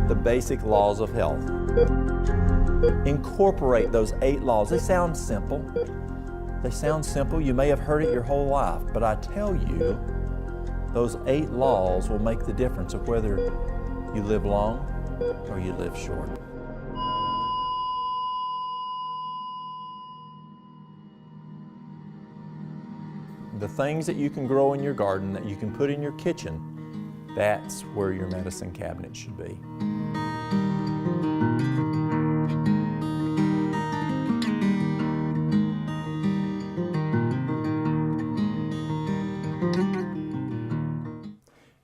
The basic laws of health. Incorporate those 8 laws. They sound simple. They sound simple. You may have heard it your whole life, but I tell you, those 8 laws will make the difference of whether you live long or you live short. The things that you can grow in your garden, that you can put in your kitchen, that's where your medicine cabinet should be.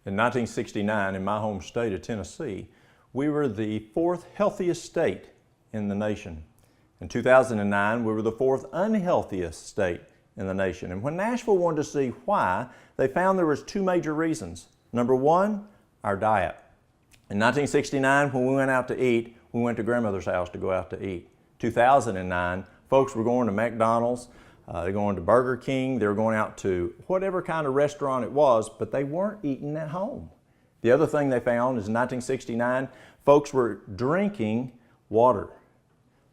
In 1969, in my home state of Tennessee, we were the 4th healthiest state in the nation. In 2009, we were the 4th unhealthiest state in the nation. And when Nashville wanted to see why, they found there was 2 major reasons. Number 1, our diet. In 1969, when we went out to eat, we went to grandmother's house to go out to eat. 2009, folks were going to McDonald's, they're going to Burger King, they were going out to whatever kind of restaurant it was, but they weren't eating at home. The other thing they found is in 1969, folks were drinking water.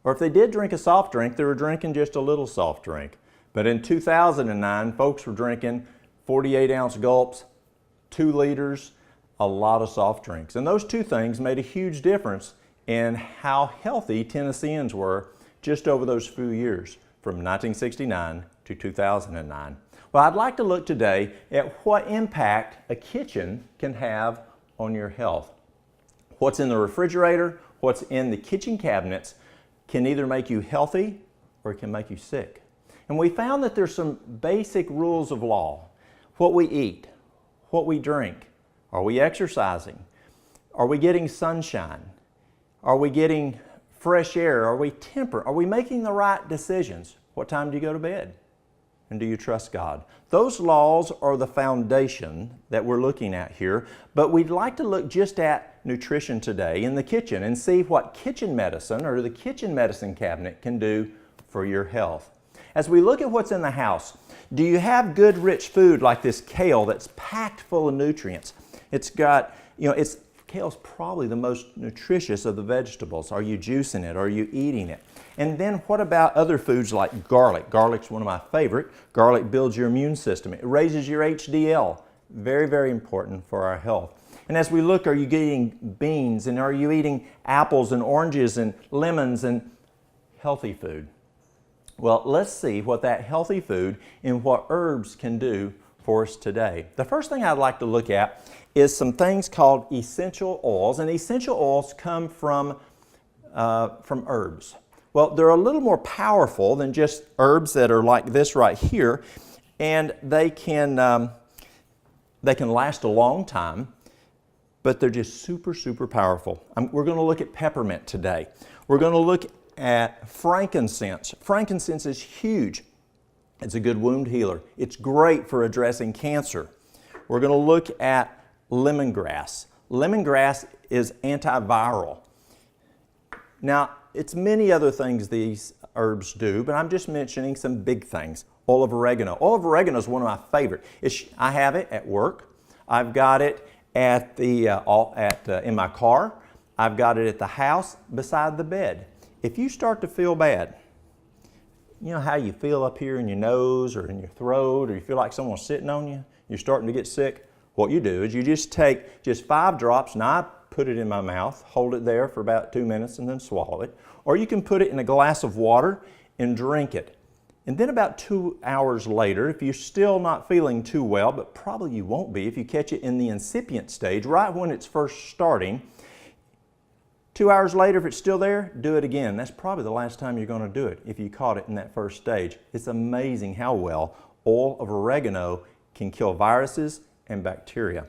Or if they did drink a soft drink, they were drinking just a little soft drink. But in 2009, folks were drinking 48-ounce gulps, 2 liters, a lot of soft drinks. And those 2 things made a huge difference in how healthy Tennesseans were just over those few years, from 1969 to 2009. Well, I'd like to look today at what impact a kitchen can have on your health. What's in the refrigerator, what's in the kitchen cabinets can either make you healthy or it can make you sick. And we found that there's some basic rules of law. What we eat, what we drink, are we exercising? Are we getting sunshine? Are we getting fresh air? Are we temperate? Are we making the right decisions? What time do you go to bed? And do you trust God? Those laws are the foundation that we're looking at here, but we'd like to look just at nutrition today in the kitchen and see what kitchen medicine or the kitchen medicine cabinet can do for your health. As we look at what's in the house, do you have good rich food like this kale that's packed full of nutrients? It's got, kale's probably the most nutritious of the vegetables. Are you juicing it? Are you eating it? And then what about other foods like garlic? Garlic's one of my favorite. Garlic builds your immune system. It raises your HDL. Very, very important for our health. And as we look, are you eating beans and are you eating apples and oranges and lemons and healthy food? Well, let's see what that healthy food and what herbs can do for us today. The first thing I'd like to look at is some things called essential oils, and essential oils come from herbs. Well, they're a little more powerful than just herbs that are like this right here, and they can last a long time, but they're just super, super powerful. We're going to look at peppermint today. We're going to look at frankincense. Frankincense is huge. It's a good wound healer. It's great for addressing cancer. We're going to look at lemongrass. Lemongrass is antiviral. Now, it's many other things these herbs do, but I'm just mentioning some big things. Oil of oregano. Oil of oregano is one of my favorite. I have it at work. I've got it at in my car. I've got it at the house beside the bed. If you start to feel bad, you know how you feel up here in your nose or in your throat, or you feel like someone's sitting on you, you're starting to get sick, what you do is you just take just 5 drops, and I put it in my mouth, hold it there for about 2 minutes and then swallow it. Or you can put it in a glass of water and drink it. And then about 2 hours later, if you're still not feeling too well, but probably you won't be if you catch it in the incipient stage, right when it's first starting, 2 hours later, if it's still there, do it again. That's probably the last time you're going to do it if you caught it in that first stage. It's amazing how well oil of oregano can kill viruses and bacteria.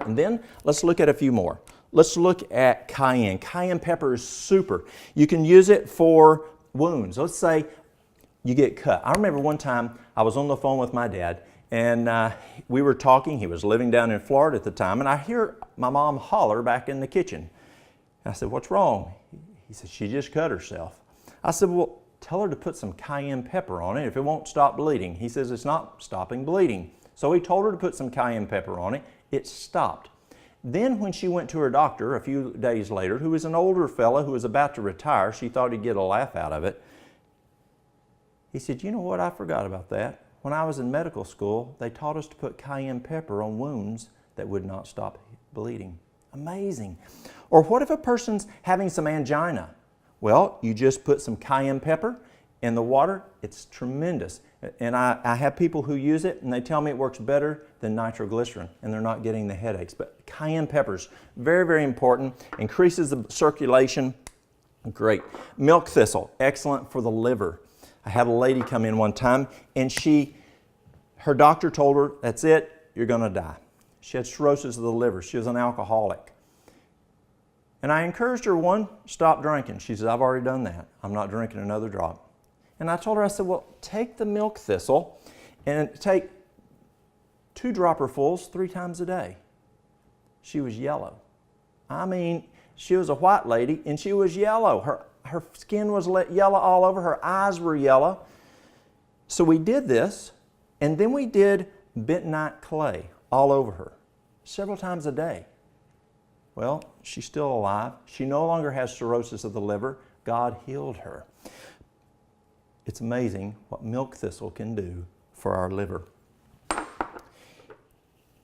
And then let's look at a few more. Let's look at cayenne. Cayenne pepper is super. You can use it for wounds. Let's say you get cut. I remember one time I was on the phone with my dad, and we were talking. He was living down in Florida at the time, and I hear my mom holler back in the kitchen. I said, "What's wrong?" He said, "She just cut herself." I said, "Well, tell her to put some cayenne pepper on it if it won't stop bleeding." He says, "It's not stopping bleeding." So he told her to put some cayenne pepper on it. It stopped. Then when she went to her doctor a few days later, who was an older fellow who was about to retire, she thought he'd get a laugh out of it. He said, you know what, I forgot about that. When I was in medical school, they taught us to put cayenne pepper on wounds that would not stop bleeding. Amazing. Or what if a person's having some angina? Well, you just put some cayenne pepper in the water. It's tremendous. And I have people who use it and they tell me it works better than nitroglycerin and they're not getting the headaches. But cayenne pepper's very, very important. Increases the circulation. Great. Milk thistle, excellent for the liver. I had a lady come in one time and her doctor told her, that's it, you're going to die. She had cirrhosis of the liver. She was an alcoholic. And I encouraged her, one, stop drinking. She said, I've already done that. I'm not drinking another drop. And I told her, I said, well, take the milk thistle and take 2 dropperfuls 3 times a day. She was yellow. I mean, she was a white lady and she was yellow. Her skin was yellow all over. Her eyes were yellow. So we did this, and then we did bentonite clay all over her several times a day. Well, she's still alive. She no longer has cirrhosis of the liver. God healed her. It's amazing what milk thistle can do for our liver.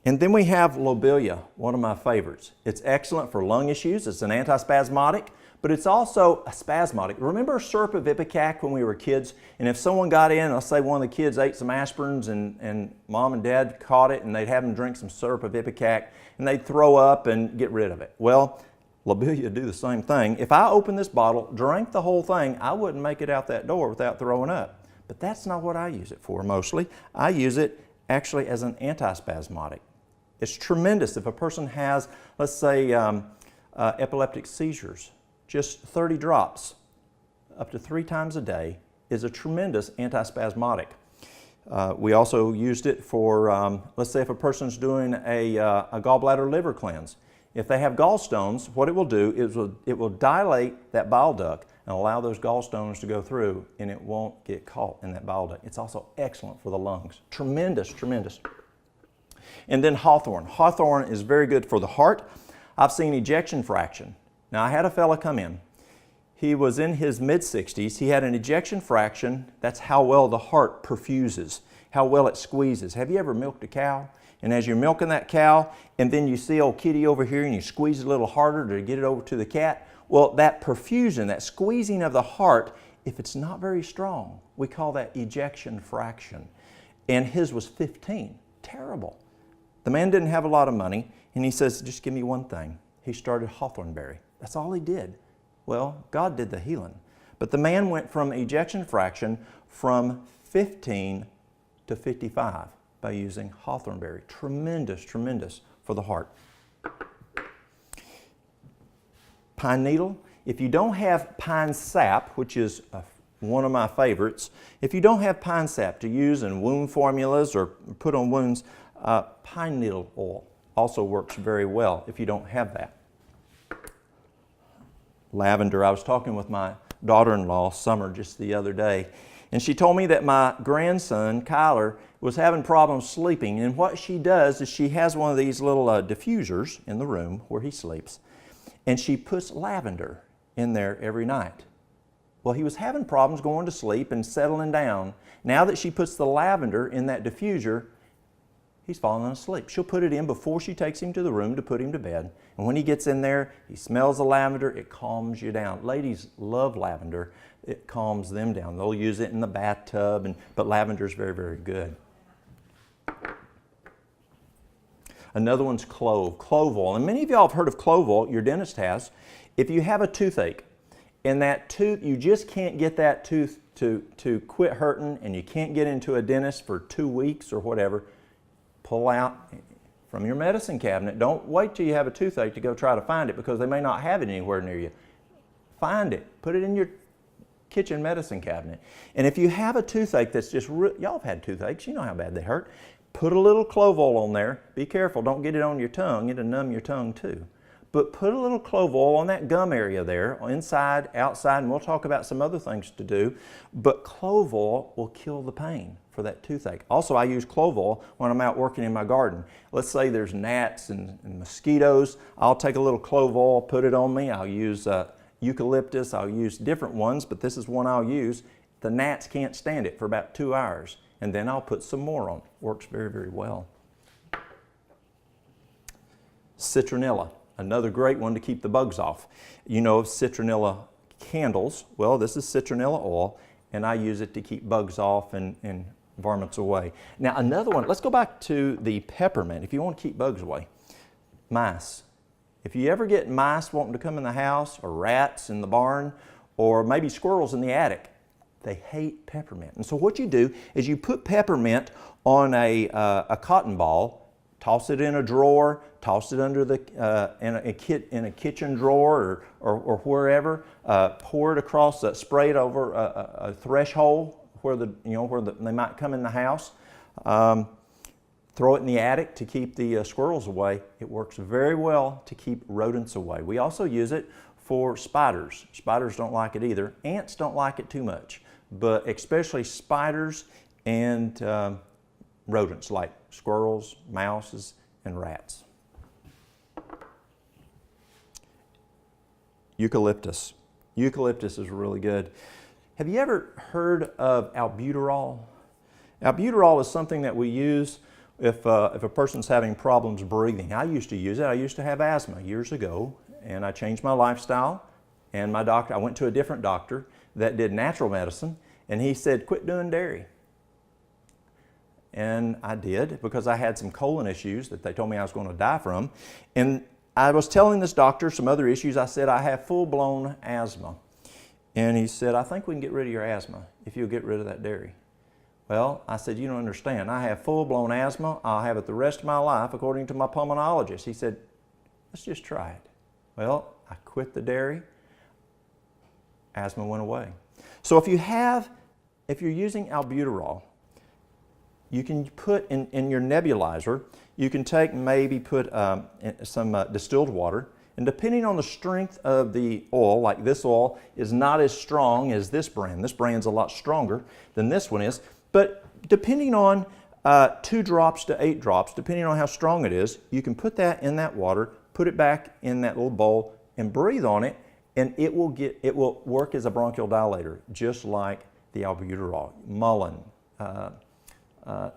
And then we have lobelia, one of my favorites. It's excellent for lung issues. It's an antispasmodic, but it's also a spasmodic. Remember syrup of ipecac when we were kids? And if someone got in, let's say one of the kids ate some aspirins and mom and dad caught it and they'd have them drink some syrup of ipecac and they'd throw up and get rid of it. Well, lobelia do the same thing. If I opened this bottle, drank the whole thing, I wouldn't make it out that door without throwing up. But that's not what I use it for mostly. I use it actually as an antispasmodic. It's tremendous if a person has, let's say, epileptic seizures. Just 30 drops up to 3 times a day is a tremendous antispasmodic. We also used it for, let's say if a person's doing a gallbladder liver cleanse. If they have gallstones, what it will do is it will dilate that bile duct and allow those gallstones to go through and it won't get caught in that bile duct. It's also excellent for the lungs. Tremendous, tremendous. And then hawthorn. Hawthorn is very good for the heart. I've seen ejection fraction. Now I had a fella come in. He was in his mid-60s. He had an ejection fraction. That's how well the heart perfuses, how well it squeezes. Have you ever milked a cow? And as you're milking that cow, and then you see old kitty over here and you squeeze it a little harder to get it over to the cat, well, that perfusion, that squeezing of the heart, if it's not very strong, we call that ejection fraction. And his was 15. Terrible. The man didn't have a lot of money, and he says, just give me one thing. He started hawthornberry. That's all he did. Well, God did the healing. But the man went from ejection fraction from 15 to 55 by using hawthornberry. Tremendous, tremendous for the heart. Pine needle. If you don't have pine sap, which is one of my favorites, if you don't have pine sap to use in wound formulas or put on wounds, pine needle oil also works very well if you don't have that. Lavender. I was talking with my daughter-in-law, Summer, just the other day, and she told me that my grandson, Kyle, was having problems sleeping, and what she does is she has one of these little diffusers in the room where he sleeps, and she puts lavender in there every night. Well, he was having problems going to sleep and settling down. Now that she puts the lavender in that diffuser, he's falling asleep. She'll put it in before she takes him to the room to put him to bed. And when he gets in there, he smells the lavender, it calms you down. Ladies love lavender. It calms them down. They'll use it in the bathtub, but lavender is very, very good. Another one's clove oil. And many of y'all have heard of clove oil, your dentist has. If you have a toothache, and that tooth, you just can't get that tooth to quit hurting, and you can't get into a dentist for 2 weeks or whatever, pull out from your medicine cabinet. Don't wait till you have a toothache to go try to find it because they may not have it anywhere near you. Find it. Put it in your kitchen medicine cabinet. And if you have a toothache that's just, y'all have had toothaches, you know how bad they hurt. Put a little clove oil on there. Be careful, don't get it on your tongue. It'll numb your tongue too. but put a little clove oil on that gum area there, inside, outside, and we'll talk about some other things to do. But clove oil will kill the pain for that toothache. Also, I use clove oil when I'm out working in my garden. Let's say there's gnats and mosquitoes. I'll take a little clove oil, put it on me. I'll use eucalyptus. I'll use different ones, but this is one I'll use. The gnats can't stand it for about 2 hours, and then I'll put some more on. Works very, very well. Citronella, another great one to keep the bugs off. You know citronella candles. Well, this is citronella oil, and I use it to keep bugs off and varmints away. Now another one, let's go back to the peppermint. If you want to keep bugs away, mice. If you ever get mice wanting to come in the house, or rats in the barn, or maybe squirrels in the attic, they hate peppermint. And so what you do is you put peppermint on a cotton ball, toss it in a drawer, toss it under the in a kitchen drawer or wherever. Pour it across, spray it over a threshold where they might come in the house. Throw it in the attic to keep the squirrels away. It works very well to keep rodents away. We also use it for spiders. Spiders don't like it either. Ants don't like it too much, but especially spiders and rodents like squirrels, mouses, and rats. Eucalyptus. Eucalyptus is really good. Have you ever heard of albuterol? Albuterol is something that we use if a person's having problems breathing. I used to use it. I used to have asthma years ago, and I changed my lifestyle. And I went to a different doctor that did natural medicine, and he said, quit doing dairy. And I did, because I had some colon issues that they told me I was going to die from. And I was telling this doctor some other issues. I said, I have full-blown asthma. And he said, I think we can get rid of your asthma if you'll get rid of that dairy. Well, I said, you don't understand. I have full-blown asthma. I'll have it the rest of my life, according to my pulmonologist. He said, let's just try it. Well, I quit the dairy. Asthma went away. So if you're using albuterol, you can put in your nebulizer, you can put some distilled water, and depending on the strength of the oil, like this oil is not as strong as this brand. This brand's a lot stronger than this one is, but depending on 2 drops to 8 drops, depending on how strong it is, you can put that in that water, put it back in that little bowl, and breathe on it, and it will work as a bronchial dilator, just like the albuterol. Mullein,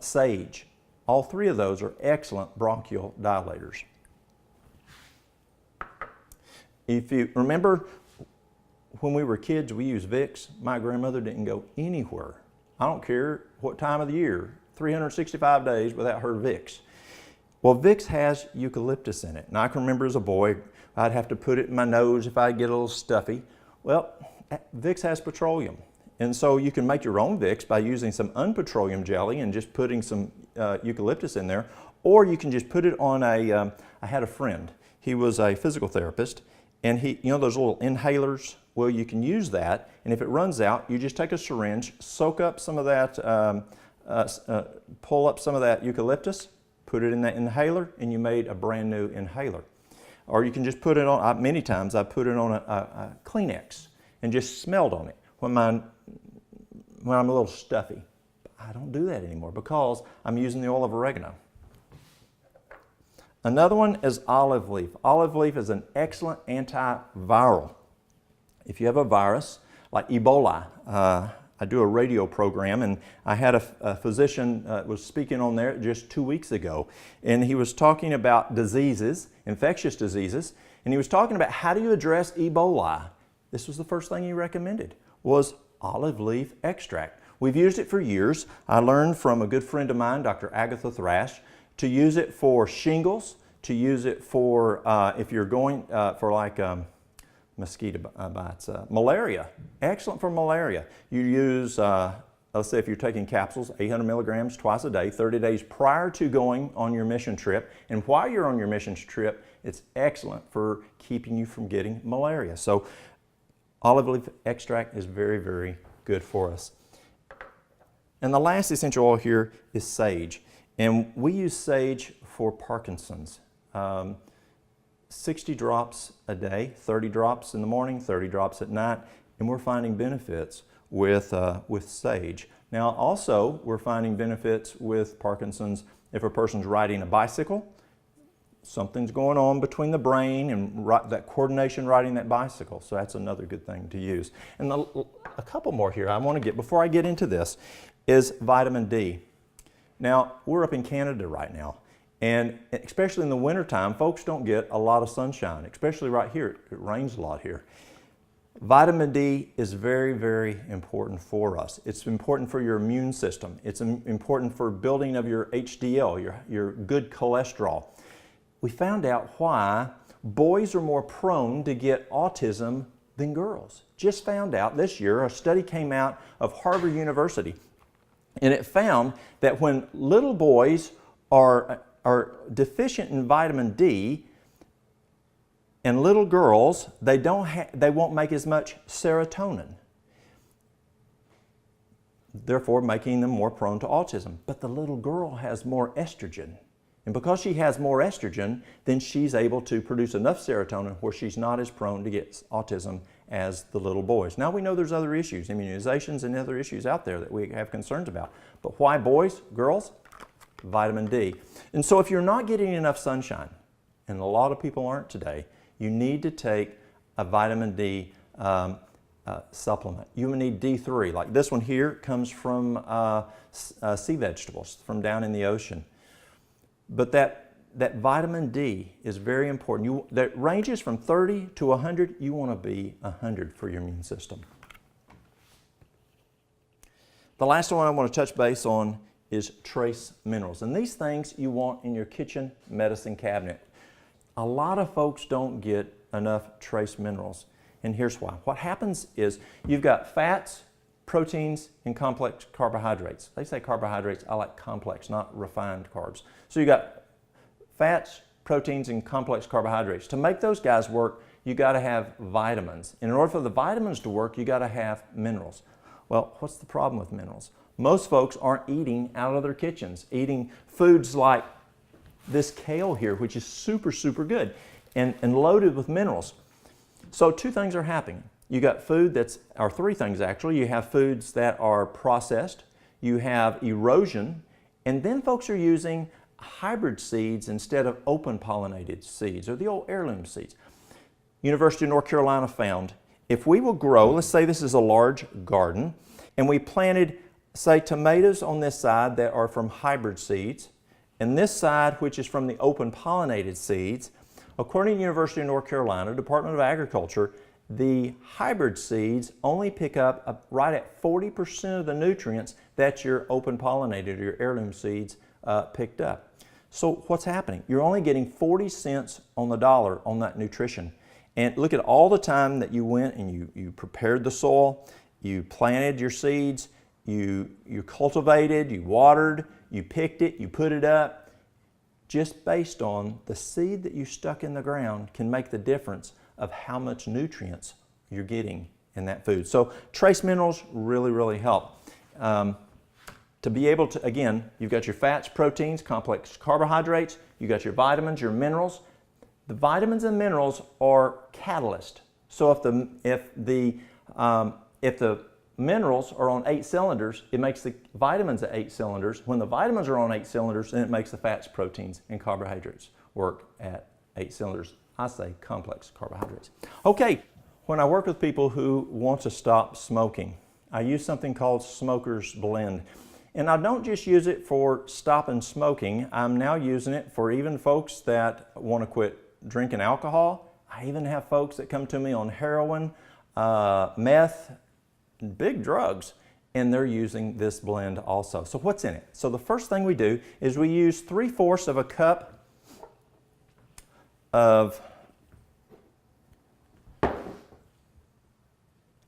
sage, all 3 of those are excellent bronchial dilators. If you remember, when we were kids, we used Vicks. My grandmother didn't go anywhere. I don't care what time of the year, 365 days without her Vicks. Well, Vicks has eucalyptus in it. And I can remember as a boy, I'd have to put it in my nose if I get a little stuffy. Well, Vicks has petroleum. And so you can make your own Vicks by using some unpetroleum jelly and just putting some eucalyptus in there. Or you can just put it on I had a friend. He was a physical therapist. And those little inhalers? Well, you can use that. And if it runs out, you just take a syringe, soak up some of that, pull up some of that eucalyptus, put it in that inhaler, and you made a brand new inhaler. Or you can just put it on, many times I put it on a Kleenex and just smelled on it when I'm a little stuffy. I don't do that anymore because I'm using the oil of oregano. Another one is olive leaf. Olive leaf is an excellent antiviral. If you have a virus like Ebola, I do a radio program, and I had a physician was speaking on there just 2 weeks ago, and he was talking about diseases, infectious diseases, and he was talking about how do you address Ebola. This was the first thing he recommended, was olive leaf extract. We've used it for years. I learned from a good friend of mine, Dr. Agatha Thrash, to use it for shingles, to use it for if you're going for like mosquito bites, malaria. Excellent for malaria. You use, let's say if you're taking capsules, 800 milligrams twice a day, 30 days prior to going on your mission trip. And while you're on your mission trip, it's excellent for keeping you from getting malaria. So olive leaf extract is very, very good for us. And the last essential oil here is sage. And we use sage for Parkinson's. 60 drops a day, 30 drops in the morning, 30 drops at night, and we're finding benefits with sage. Now also, we're finding benefits with Parkinson's if a person's riding a bicycle. Something's going on between the brain and that coordination riding that bicycle. So that's another good thing to use. And a couple more here I want to get, before I get into this, is vitamin D. Now, we're up in Canada right now. And especially in the wintertime, folks don't get a lot of sunshine, especially right here. It rains a lot here. Vitamin D is very, very important for us. It's important for your immune system. It's important for building of your HDL, your good cholesterol. We found out why boys are more prone to get autism than girls. Just found out this year, a study came out of Harvard University, and it found that when little boys are deficient in vitamin D, and little girls, they won't make as much serotonin, therefore making them more prone to autism. But the little girl has more estrogen. And because she has more estrogen, then she's able to produce enough serotonin where she's not as prone to get autism as the little boys. Now we know there's other issues, immunizations and other issues out there that we have concerns about. But why boys, girls? Vitamin D. And so if you're not getting enough sunshine, and a lot of people aren't today, you need to take a vitamin D supplement. You need D3. Like this one here comes from sea vegetables from down in the ocean. But that vitamin D is very important. That ranges from 30 to 100. You want to be 100 for your immune system. The last one I want to touch base on is trace minerals. And these things you want in your kitchen medicine cabinet. A lot of folks don't get enough trace minerals. And here's why. What happens is you've got fats, proteins, and complex carbohydrates. They say carbohydrates, I like complex, not refined carbs. So you got fats, proteins, and complex carbohydrates. To make those guys work, you got to have vitamins. And in order for the vitamins to work, you got to have minerals. Well, what's the problem with minerals? Most folks aren't eating out of their kitchens, eating foods like this kale here, which is super, super good and loaded with minerals. So two things are happening. You got food or three things actually. You have foods that are processed, you have erosion, and then folks are using hybrid seeds instead of open pollinated seeds, or the old heirloom seeds. University of North Carolina found if we will grow, let's say this is a large garden, and we planted, say, tomatoes on this side that are from hybrid seeds, and this side, which is from the open pollinated seeds, according to the University of North Carolina, Department of Agriculture, the hybrid seeds only pick up right at 40% of the nutrients that your open pollinated or your heirloom seeds picked up. So what's happening? You're only getting 40 cents on the dollar on that nutrition. And look at all the time that you went and you prepared the soil, you planted your seeds, you cultivated, you watered, you picked it, you put it up. Just based on the seed that you stuck in the ground can make the difference of how much nutrients you're getting in that food. So trace minerals really, really help. To be able to, again, you've got your fats, proteins, complex carbohydrates, you've got your vitamins, your minerals. The vitamins and minerals are catalysts. So if the minerals are on 8 cylinders, it makes the vitamins at 8 cylinders. When the vitamins are on 8 cylinders, then it makes the fats, proteins, and carbohydrates work at 8 cylinders. I say complex carbohydrates. Okay, when I work with people who want to stop smoking, I use something called Smoker's Blend. And I don't just use it for stopping smoking. I'm now using it for even folks that want to quit drinking alcohol. I even have folks that come to me on heroin, meth, big drugs, and they're using this blend also. So what's in it? So the first thing we do is we use 3/4 of a cup of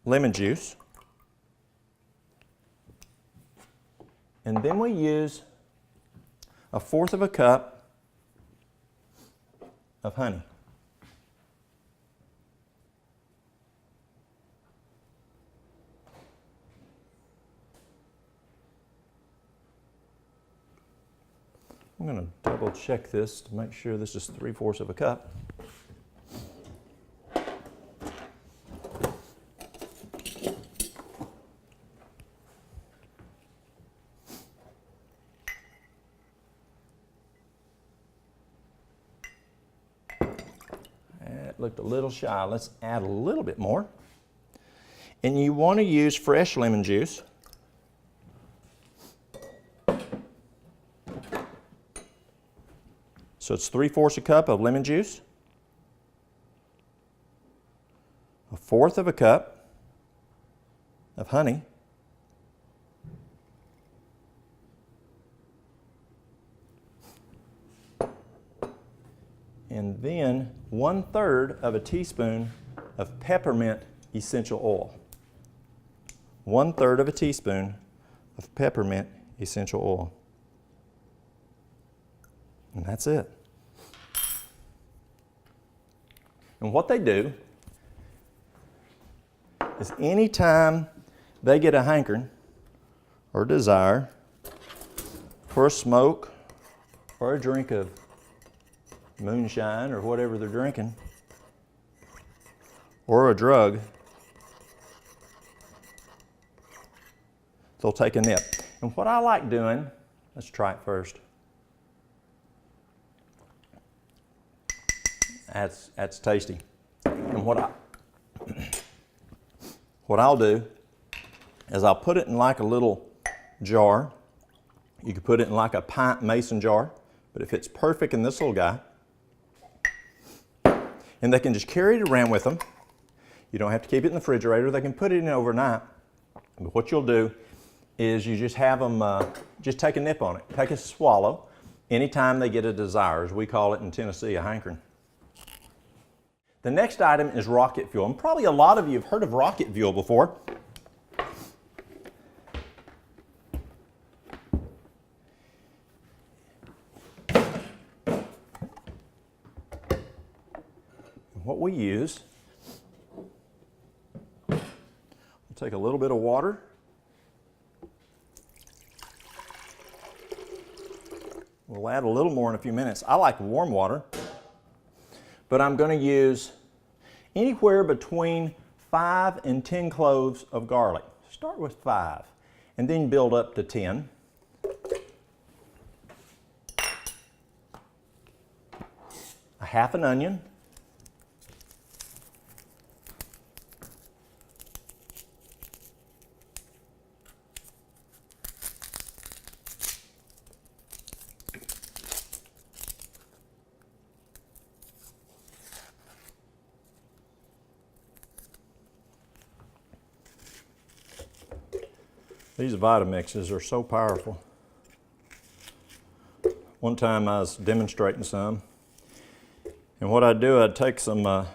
lemon juice. And then we use 1/4 of a cup of honey. I'm going to double check this to make sure this is 3/4 of a cup. That looked a little shy. Let's add a little bit more. And you want to use fresh lemon juice. So it's 3/4 cup of lemon juice, 1/4 cup of honey, and then 1/3 teaspoon of peppermint essential oil. 1/3 teaspoon of peppermint essential oil. And that's it. And what they do is anytime they get a hankering or desire for a smoke or a drink of moonshine or whatever they're drinking, or a drug, they'll take a nip. And what I like doing, let's try it first. That's tasty. And what I'll do is I'll put it in like a little jar. You could put it in like a pint mason jar, but it fits perfect in this little guy. And they can just carry it around with them. You don't have to keep it in the refrigerator. They can put it in overnight. But what you'll do is you just have them, just take a nip on it. Take a swallow anytime they get a desire, as we call it in Tennessee, a hankering. The next item is rocket fuel. And probably a lot of you have heard of rocket fuel before. What we use, we'll take a little bit of water. We'll add a little more in a few minutes. I like warm water, but I'm going to use anywhere between 5 and 10 cloves of garlic. Start with 5 and then build up to 10. A half an onion. These Vitamixes are so powerful. One time I was demonstrating some, and what I'd do, I'd take some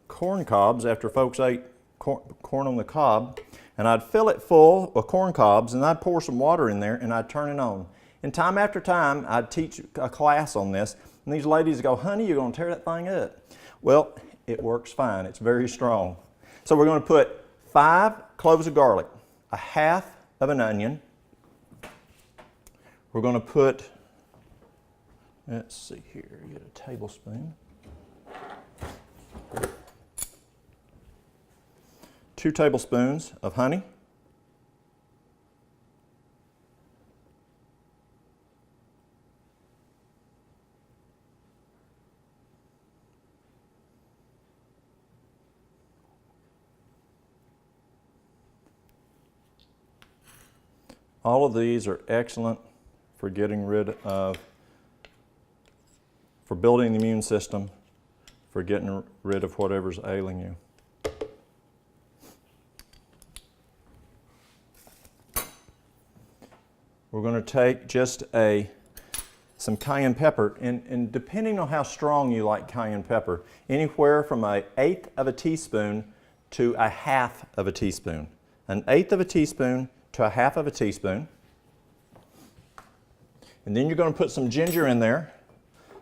corn cobs after folks ate corn on the cob, and I'd fill it full of corn cobs, and I'd pour some water in there, and I'd turn it on. And time after time, I'd teach a class on this, and these ladies go, "Honey, you're going to tear that thing up." Well, it works fine. It's very strong. So we're going to put 5 cloves of garlic, a half of an onion. We're going to put, let's see here, get a tablespoon. 2 tablespoons of honey. All of these are excellent for getting rid of, for building the immune system, for getting rid of whatever's ailing you. We're going to take just some cayenne pepper, and depending on how strong you like cayenne pepper, anywhere from 1/8 teaspoon to 1/2 teaspoon. 1/8 teaspoon to 1/2 teaspoon. And then you're going to put some ginger in there,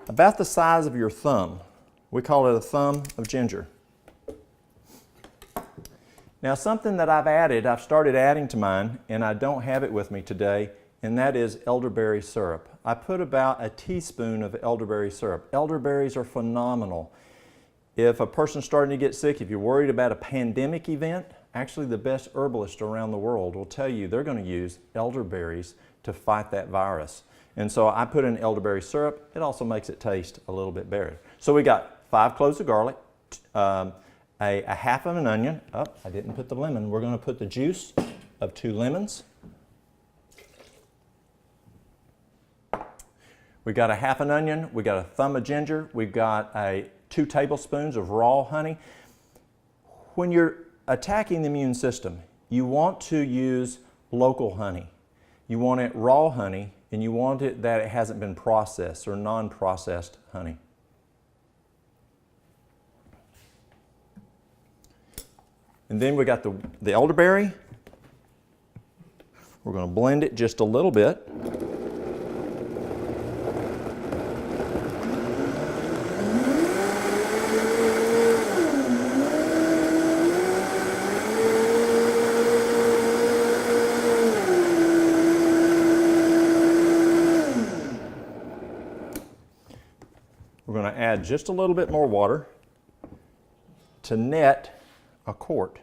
about the size of your thumb. We call it a thumb of ginger. Now something that I've started adding to mine, and I don't have it with me today, and that is elderberry syrup. I put about a teaspoon of elderberry syrup. Elderberries are phenomenal. If a person's starting to get sick, if you're worried about a pandemic event, actually the best herbalist around the world will tell you they're going to use elderberries to fight that virus. And so I put in elderberry syrup. It also makes it taste a little bit better. So we got 5 cloves of garlic, a half of an onion. Oh, I didn't put the lemon. We're going to put the juice of 2 lemons. We got a half an onion. We got a thumb of ginger. We got 2 tablespoons of raw honey. When you're attacking the immune system, you want to use local honey. You want it raw honey, and you want it that it hasn't been processed or non-processed honey. And then we got the elderberry. We're going to blend it just a little bit. We're going to add just a little bit more water to net a quart.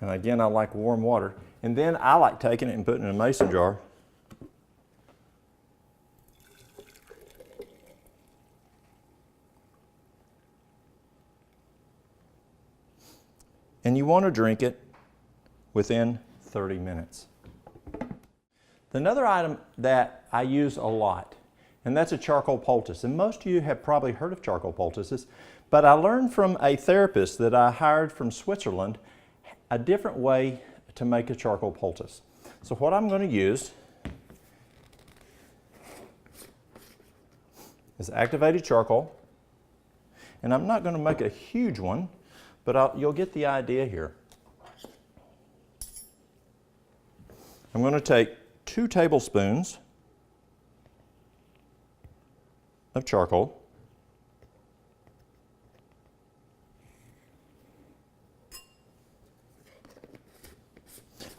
And again, I like warm water. And then I like taking it and putting it in a mason jar. And you want to drink it within 30 minutes. Another item that I use a lot, and that's a charcoal poultice. And most of you have probably heard of charcoal poultices, but I learned from a therapist that I hired from Switzerland a different way to make a charcoal poultice. So what I'm going to use is activated charcoal, and I'm not going to make a huge one, but you'll get the idea here. I'm going to take 2 tablespoons of charcoal.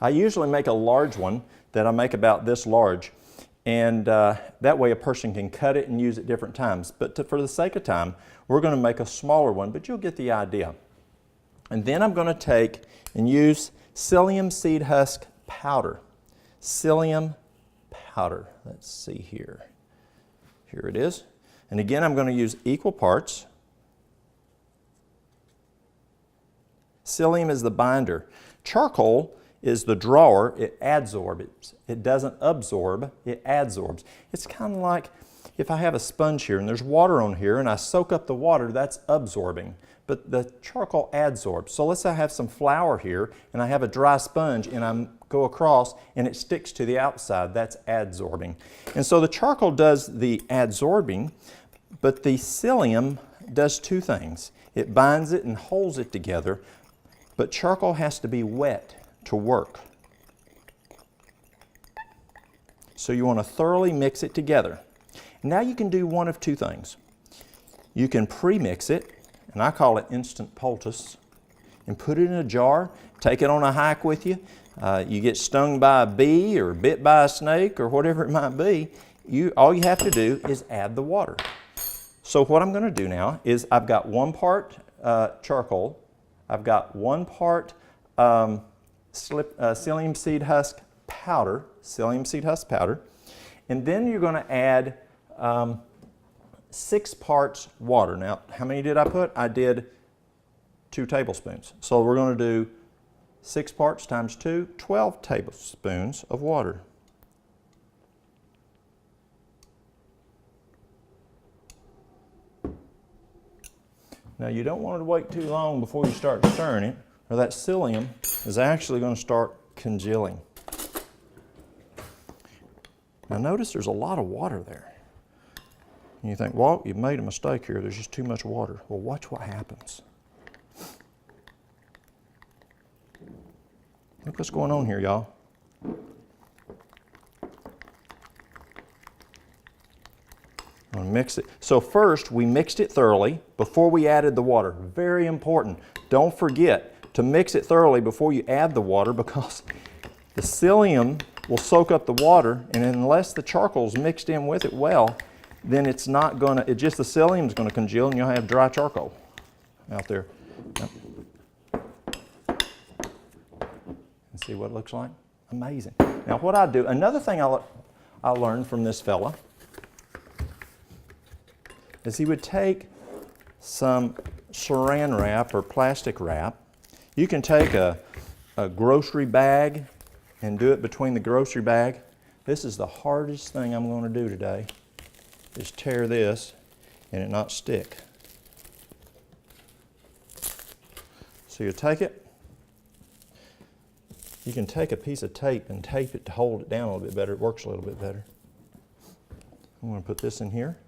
I usually make a large one that I make about this large, and that way a person can cut it and use it different times. But for the sake of time, we're going to make a smaller one, but you'll get the idea. And then I'm going to take and use psyllium seed husk powder. Psyllium powder. Let's see here. Here it is. And again, I'm going to use equal parts. Psyllium is the binder. Charcoal is the drawer. It adsorbs. It doesn't absorb, it adsorbs. It's kind of like if I have a sponge here and there's water on here and I soak up the water, that's absorbing. But the charcoal adsorbs. So let's say I have some flour here and I have a dry sponge and I go across and it sticks to the outside. That's adsorbing. And so the charcoal does the adsorbing, but the psyllium does 2 things. It binds it and holds it together, but charcoal has to be wet to work. So you want to thoroughly mix it together. Now you can do one of 2 things. You can pre-mix it, and I call it instant poultice, and put it in a jar, take it on a hike with you. You get stung by a bee or bit by a snake or whatever it might be, all you have to do is add the water. So what I'm going to do now is I've got 1 part charcoal, I've got 1 part psyllium seed husk powder, and then you're going to add 6 parts water. Now, how many did I put? I did 2 tablespoons. So we're going to do 6 parts times 2, 12 tablespoons of water. Now, you don't want to wait too long before you start stirring it, or that psyllium is actually going to start congealing. Now, notice there's a lot of water there. And you think, well, you've made a mistake here. There's just too much water. Well, watch what happens. Look what's going on here, y'all. I'm going to mix it. So first, we mixed it thoroughly before we added the water. Very important. Don't forget to mix it thoroughly before you add the water, because the psyllium will soak up the water, and unless the charcoal is mixed in with it well, then it's not going to, the psyllium is going to congeal and you'll have dry charcoal out there. See what it looks like? Amazing. Now what I do, another thing I learned from this fella is he would take some saran wrap or plastic wrap. You can take a grocery bag and do it between the grocery bag. This is the hardest thing I'm going to do today, is tear this and it not stick. So you take it. You can take a piece of tape and tape it to hold it down a little bit better. It works a little bit better. I'm going to put this in here.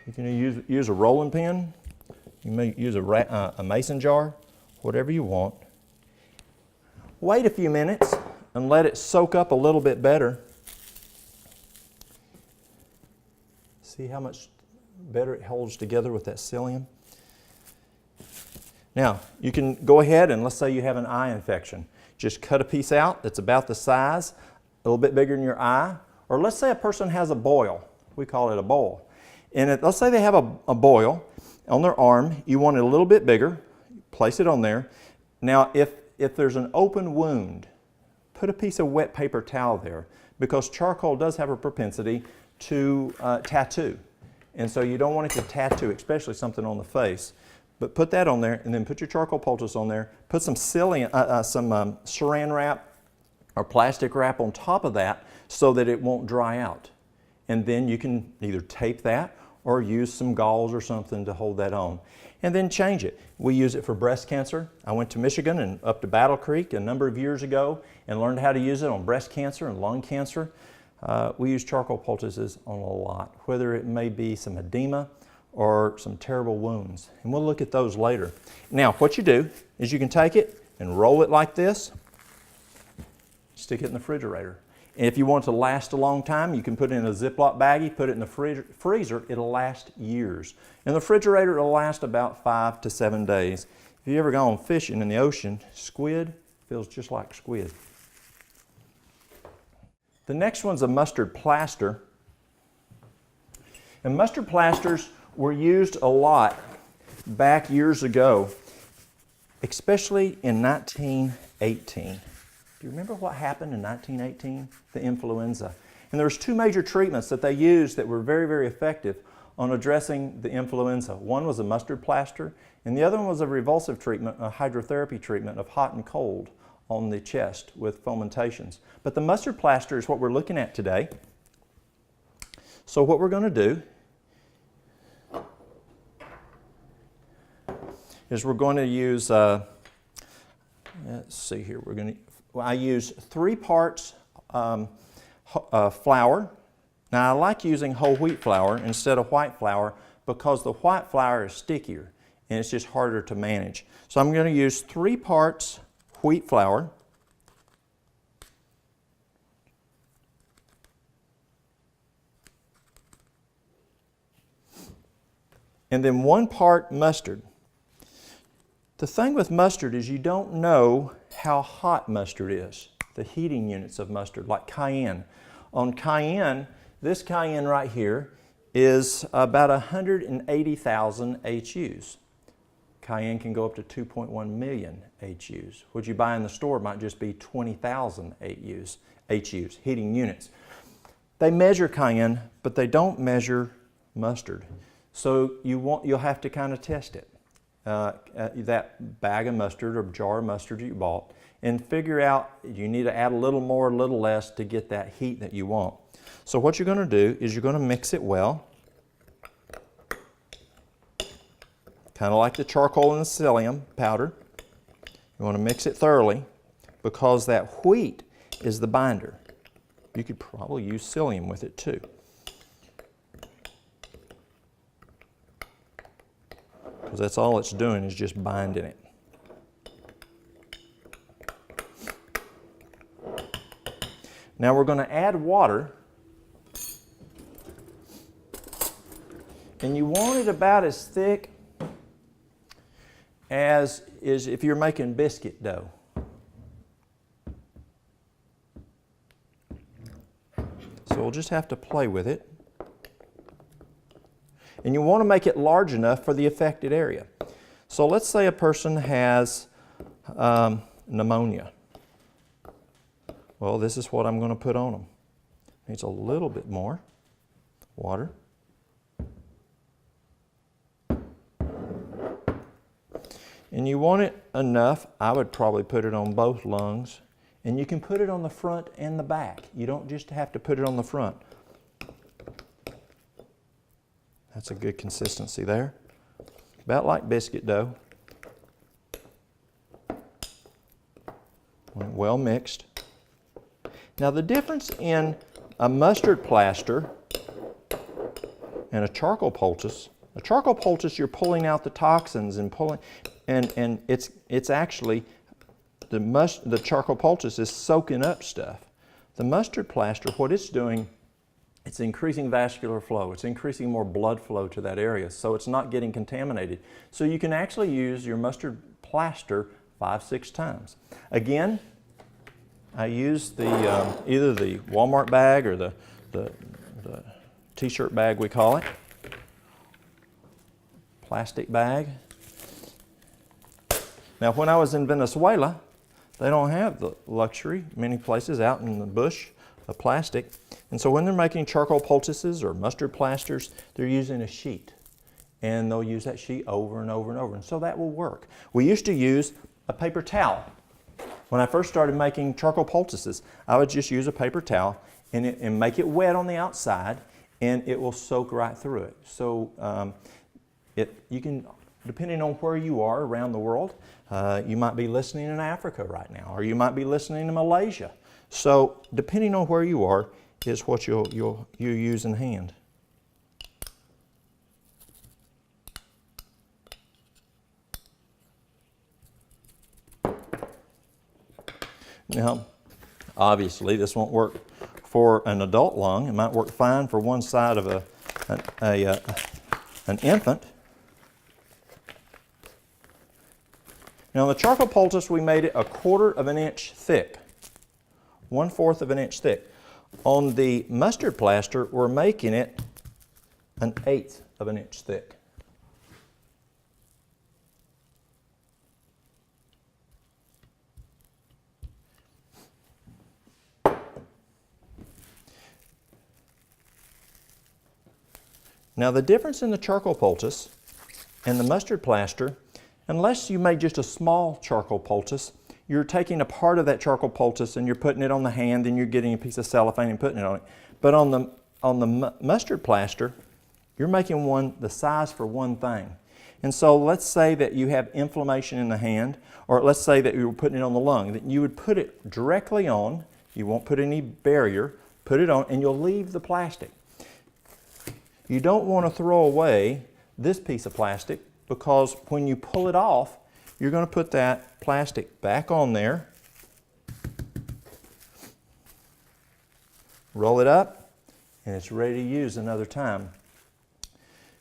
You can use a rolling pin. You may use a mason jar, whatever you want. Wait a few minutes and let it soak up a little bit better. See how much better it holds together with that psyllium? Now, you can go ahead and let's say you have an eye infection. Just cut a piece out that's about the size, a little bit bigger than your eye. Or let's say a person has a boil. We call it a boil. And let's say they have a boil on their arm. You want it a little bit bigger. Place it on there. Now, if there's an open wound, put a piece of wet paper towel there, because charcoal does have a propensity to tattoo. And so you don't want it to tattoo, especially something on the face. But put that on there, and then put your charcoal poultice on there. Put some saran wrap or plastic wrap on top of that so that it won't dry out. And then you can either tape that or use some gauze or something to hold that on. And then change it. We use it for breast cancer. I went to Michigan and up to Battle Creek a number of years ago and learned how to use it on breast cancer and lung cancer. We use charcoal poultices on a lot, whether it may be some edema or some terrible wounds. And we'll look at those later. Now, what you do is you can take it and roll it like this, stick it in the refrigerator. And if you want it to last a long time, you can put it in a Ziploc baggie, put it in the freezer. It'll last years. In the refrigerator, it'll last about 5 to 7 days. If you've ever gone fishing in the ocean, squid feels just like squid. The next one's a mustard plaster. And mustard plasters were used a lot back years ago, especially in 1918. Do you remember what happened in 1918? The influenza. And there was 2 major treatments that they used that were very, very effective on addressing the influenza. One was a mustard plaster, and the other one was a revulsive treatment, a hydrotherapy treatment of hot and cold on the chest with fomentations. But the mustard plaster is what we're looking at today. So what we're going to do is we're going to use, let's see here, I use 3 parts flour. Now I like using whole wheat flour instead of white flour because the white flour is stickier and it's just harder to manage. So I'm going to use 3 parts wheat flour. And then 1 part mustard. The thing with mustard is you don't know how hot mustard is, the heating units of mustard, like cayenne. On cayenne, this cayenne right here is about 180,000 HUs. Cayenne can go up to 2.1 million HUs. What you buy in the store might just be 20,000 HUs, heating units. They measure cayenne, but they don't measure mustard. So you'll have to kind of test it. That bag of mustard or jar of mustard you bought, and figure out you need to add a little more, a little less to get that heat that you want. So what you're going to do is you're going to mix it well, kind of like the charcoal and the psyllium powder. You want to mix it thoroughly because that wheat is the binder. You could probably use psyllium with it too. Because that's all it's doing is just binding it. Now we're going to add water, and you want it about as thick as is if you're making biscuit dough. So we'll just have to play with it. And you want to make it large enough for the affected area. So let's say a person has pneumonia. Well, this is what I'm going to put on them. Needs a little bit more water. And you want it enough, I would probably put it on both lungs. And you can put it on the front and the back. You don't just have to put it on the front. That's a good consistency there. About like biscuit dough. Well mixed. Now the difference in a mustard plaster and a charcoal poultice you're pulling out the toxins and pulling, and it's actually, the charcoal poultice is soaking up stuff. The mustard plaster, what it's doing, it's increasing vascular flow. It's increasing more blood flow to that area, so it's not getting contaminated. So you can actually use your mustard plaster 5-6 times. Again, I use the either the Walmart bag or the t-shirt bag, we call it. Plastic bag. Now when I was in Venezuela, they don't have the luxury, many places out in the bush, of plastic. And so when they're making charcoal poultices or mustard plasters, they're using a sheet. And they'll use that sheet over and over and over. And so that will work. We used to use a paper towel. When I first started making charcoal poultices, I would just use a paper towel and make it wet on the outside, and it will soak right through it. So you can, depending on where you are around the world, you might be listening in Africa right now, or you might be listening in Malaysia. So depending on where you are is what you use in hand. Now, obviously, this won't work for an adult lung. It might work fine for one side of an infant. Now, in the charcoal poultice, we made it 1/4 of an inch thick, 1/4 of an inch thick. On the mustard plaster, we're making it 1/8 of an inch thick. Now the difference in the charcoal poultice and the mustard plaster, unless you made just a small charcoal poultice, you're taking a part of that charcoal poultice and you're putting it on the hand and you're getting a piece of cellophane and putting it on it. But on the mustard plaster, you're making one the size for one thing. And so let's say that you have inflammation in the hand, or let's say that you were putting it on the lung, that you would put it directly on, you won't put any barrier, put it on, and you'll leave the plastic. You don't want to throw away this piece of plastic, because when you pull it off, you're going to put that plastic back on there, roll it up, and it's ready to use another time.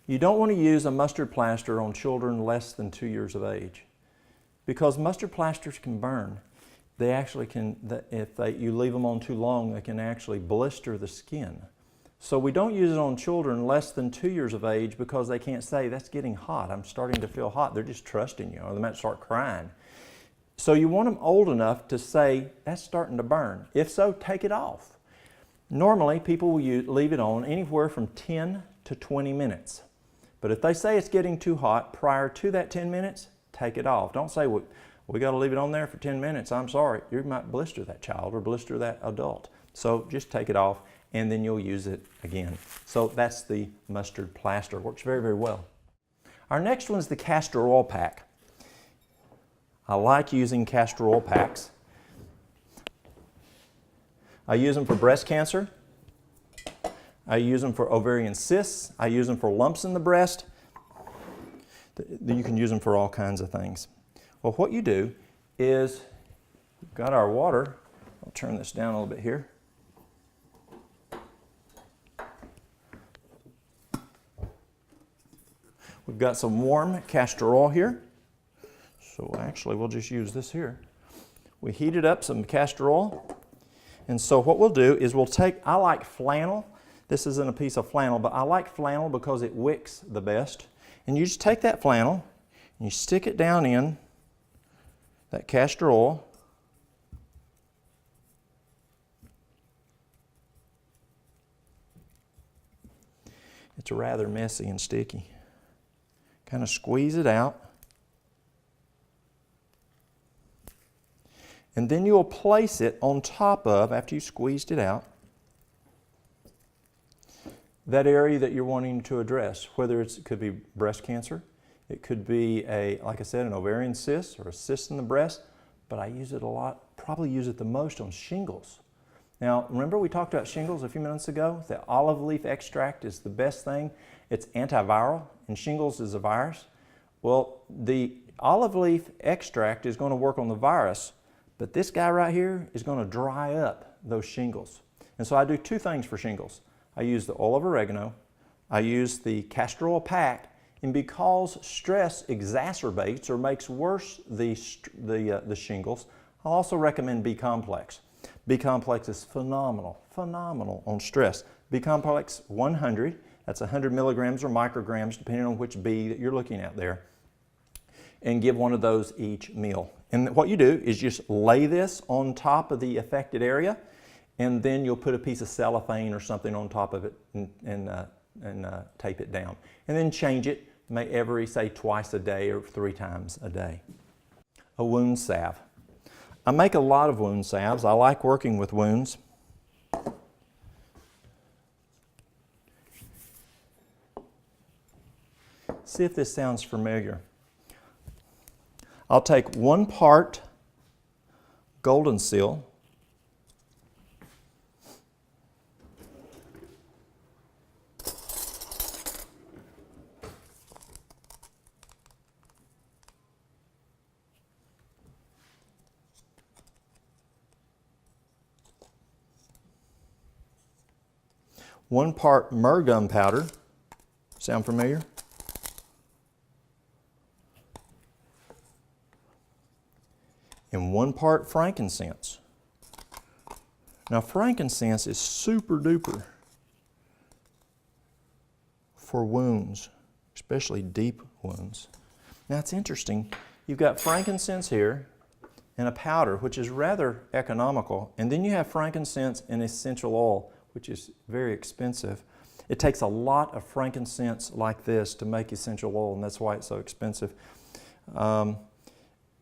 You don't want to use a mustard plaster on children less than 2 years of age, because mustard plasters can burn. They actually can, if you leave them on too long, they can actually blister the skin. So we don't use it on children less than 2 years of age, because they can't say, that's getting hot, I'm starting to feel hot. They're just trusting you, or they might start crying. So you want them old enough to say, that's starting to burn. If so, take it off. Normally, people will leave it on anywhere from 10 to 20 minutes. But if they say it's getting too hot prior to that 10 minutes, take it off. Don't say, well, we got to leave it on there for 10 minutes. I'm sorry. You might blister that child or blister that adult. So just take it off, and then you'll use it again. So that's the mustard plaster. Works very, very well. Our next one is the castor oil pack. I like using castor oil packs. I use them for breast cancer. I use them for ovarian cysts. I use them for lumps in the breast. You can use them for all kinds of things. Well, what you do is, we've got our water. I'll turn this down a little bit here. We've got some warm castor oil here. So actually we'll just use this here. We heated up some castor oil. And so what we'll do is we'll take, I like flannel. This isn't a piece of flannel, but I like flannel because it wicks the best. And you just take that flannel and you stick it down in that castor oil. It's rather messy and sticky. Kind of squeeze it out. And then you'll place it on top of, after you squeezed it out, that area that you're wanting to address, whether it could be breast cancer, it could be like I said, an ovarian cyst or a cyst in the breast, but I use it a lot, probably use it the most on shingles. Now, remember we talked about shingles a few minutes ago? The olive leaf extract is the best thing. It's antiviral, and shingles is a virus. Well, the olive leaf extract is going to work on the virus, but this guy right here is going to dry up those shingles. And so I do two things for shingles. I use the oil of oregano, I use the castor oil pack, and because stress exacerbates or makes worse the shingles, I'll also recommend B-complex. B-complex is phenomenal on stress. B-complex 100, that's 100 milligrams or micrograms, depending on which B that you're looking at there. And give one of those each meal. And what you do is just lay this on top of the affected area, and then you'll put a piece of cellophane or something on top of it and tape it down. And then change it every, say, twice a day or 3 times a day. A wound salve. I make a lot of wound salves. I like working with wounds. See if this sounds familiar. I'll take 1 part golden seal, one part myrrh gum powder. Sound familiar? And 1 part frankincense. Now frankincense is super duper for wounds, especially deep wounds. Now it's interesting, you've got frankincense here and a powder, which is rather economical, and then you have frankincense and essential oil, which is very expensive. It takes a lot of frankincense like this to make essential oil, and that's why it's so expensive.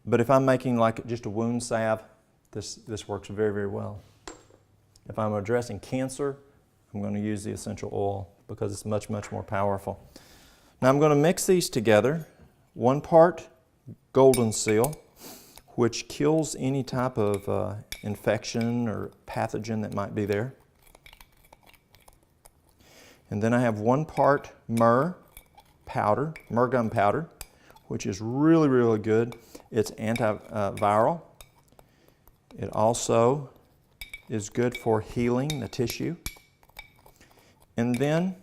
But if I'm making like just a wound salve, this works very, very well. If I'm addressing cancer, I'm going to use the essential oil because it's much, much more powerful. Now I'm going to mix these together. 1 part golden seal, which kills any type of infection or pathogen that might be there. And then I have 1 part myrrh powder, myrrh gum powder, which is really, really good. It's antiviral. It also is good for healing the tissue. And then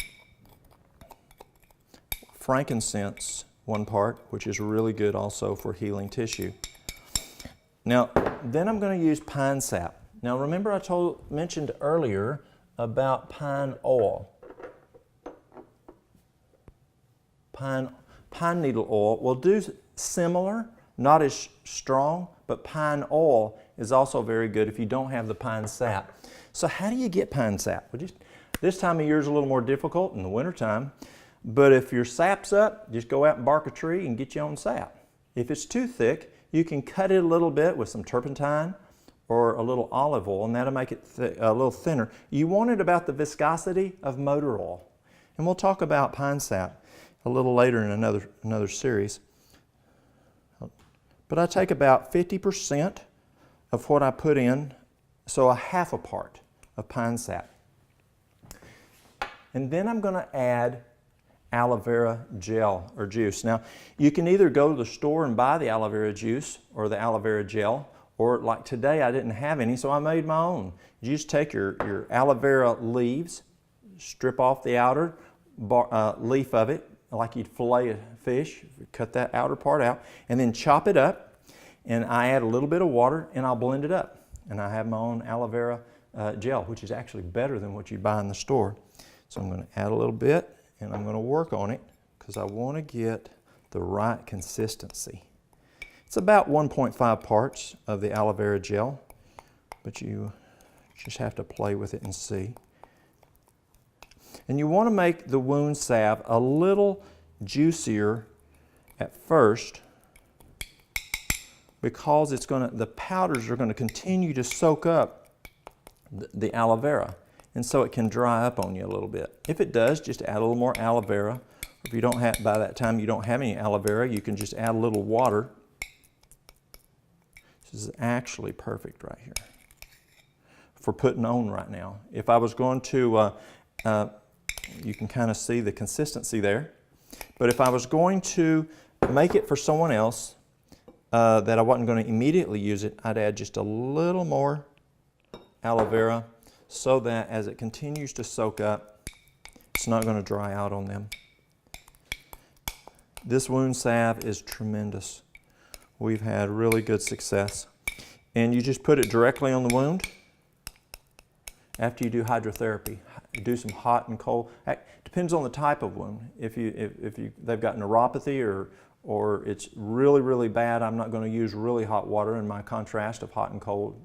frankincense, 1 part, which is really good also for healing tissue. Now, then I'm going to use pine sap. Now remember I mentioned earlier about pine oil. Pine needle oil will do similar, not as strong, but pine oil is also very good if you don't have the pine sap. So how do you get pine sap? Well, this time of year is a little more difficult in the wintertime, but if your sap's up, just go out and bark a tree and get your own sap. If it's too thick, you can cut it a little bit with some turpentine or a little olive oil, and that'll make it a little thinner. You want it about the viscosity of motor oil. And we'll talk about pine sap a little later in another series. But I take about 50% of what I put in, so a half a part of pine sap. And then I'm going to add aloe vera gel or juice. Now, you can either go to the store and buy the aloe vera juice or the aloe vera gel, or like today I didn't have any, so I made my own. You just take your aloe vera leaves, strip off the outer leaf of it, like you'd fillet a fish, cut that outer part out, and then chop it up And I add a little bit of water and I'll blend it up. And I have my own aloe vera gel, which is actually better than what you buy in the store. So I'm going to add a little bit and I'm going to work on it because I want to get the right consistency. It's about 1.5 parts of the aloe vera gel, but you just have to play with it and see. And you want to make the wound salve a little juicier at first because the powders are going to continue to soak up the aloe vera, and so it can dry up on you a little bit. If it does, just add a little more aloe vera. If you don't have, by that time you don't have any aloe vera, you can just add a little water. This is actually perfect right here for putting on right now. If I was going to, you can kind of see the consistency there, but if I was going to make it for someone else that I wasn't going to immediately use it, I'd add just a little more aloe vera so that as it continues to soak up, it's not going to dry out on them. This wound salve is tremendous. We've had really good success. And you just put it directly on the wound after you do hydrotherapy. You do some hot and cold. Depends on the type of wound. If they've got neuropathy or it's really, really bad, I'm not going to use really hot water in my contrast of hot and cold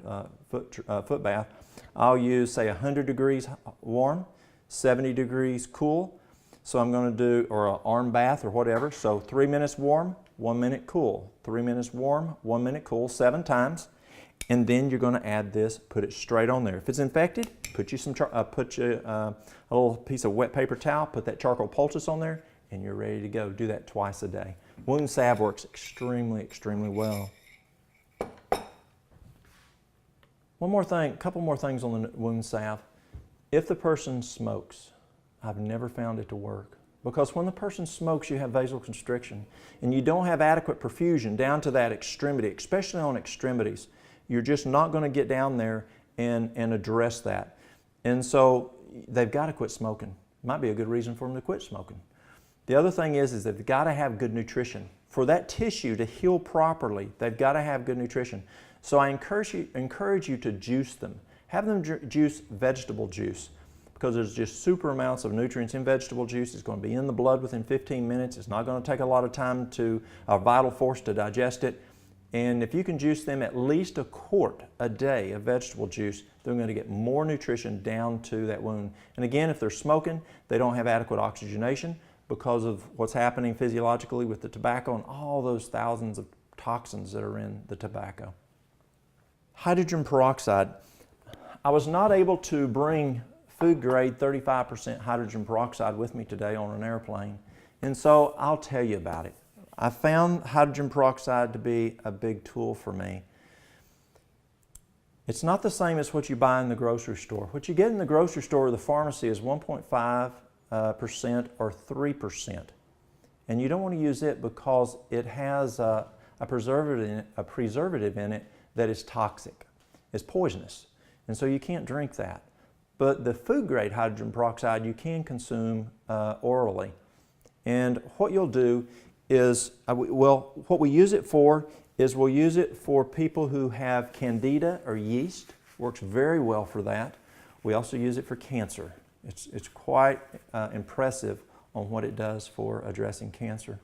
foot bath. I'll use, say, 100 degrees warm, 70 degrees cool. So I'm going to do, or an arm bath or whatever. So 3 minutes warm, 1 minute cool. 3 minutes warm, 1 minute cool, 7 times. And then you're going to add this, put it straight on there. If it's infected, put a little piece of wet paper towel, put that charcoal poultice on there, and you're ready to go. Do that twice a day. Wound salve works extremely, extremely well. One more thing, a couple more things on the wound salve. If the person smokes, I've never found it to work. Because when the person smokes, you have vasoconstriction, and you don't have adequate perfusion down to that extremity, especially on extremities. You're just not going to get down there and address that. And so they've got to quit smoking. Might be a good reason for them to quit smoking. The other thing is they've got to have good nutrition. For that tissue to heal properly, they've got to have good nutrition. So I encourage you to juice them. Have them juice vegetable juice because there's just super amounts of nutrients in vegetable juice. It's going to be in the blood within 15 minutes. It's not going to take a lot of time to vital force to digest it. And if you can juice them at least a quart a day of vegetable juice, they're going to get more nutrition down to that wound. And again, if they're smoking, they don't have adequate oxygenation because of what's happening physiologically with the tobacco and all those thousands of toxins that are in the tobacco. Hydrogen peroxide. I was not able to bring food grade 35% hydrogen peroxide with me today on an airplane, and so I'll tell you about it. I found hydrogen peroxide to be a big tool for me. It's not the same as what you buy in the grocery store. What you get in the grocery store or the pharmacy is 1.5% or 3%. And you don't want to use it because it has a preservative in it that is toxic. It's poisonous. And so you can't drink that. But the food grade hydrogen peroxide you can consume orally. And what you'll do is, what we use it for is we'll use it for people who have candida or yeast. Works very well for that. We also use it for cancer. It's quite impressive on what it does for addressing cancer.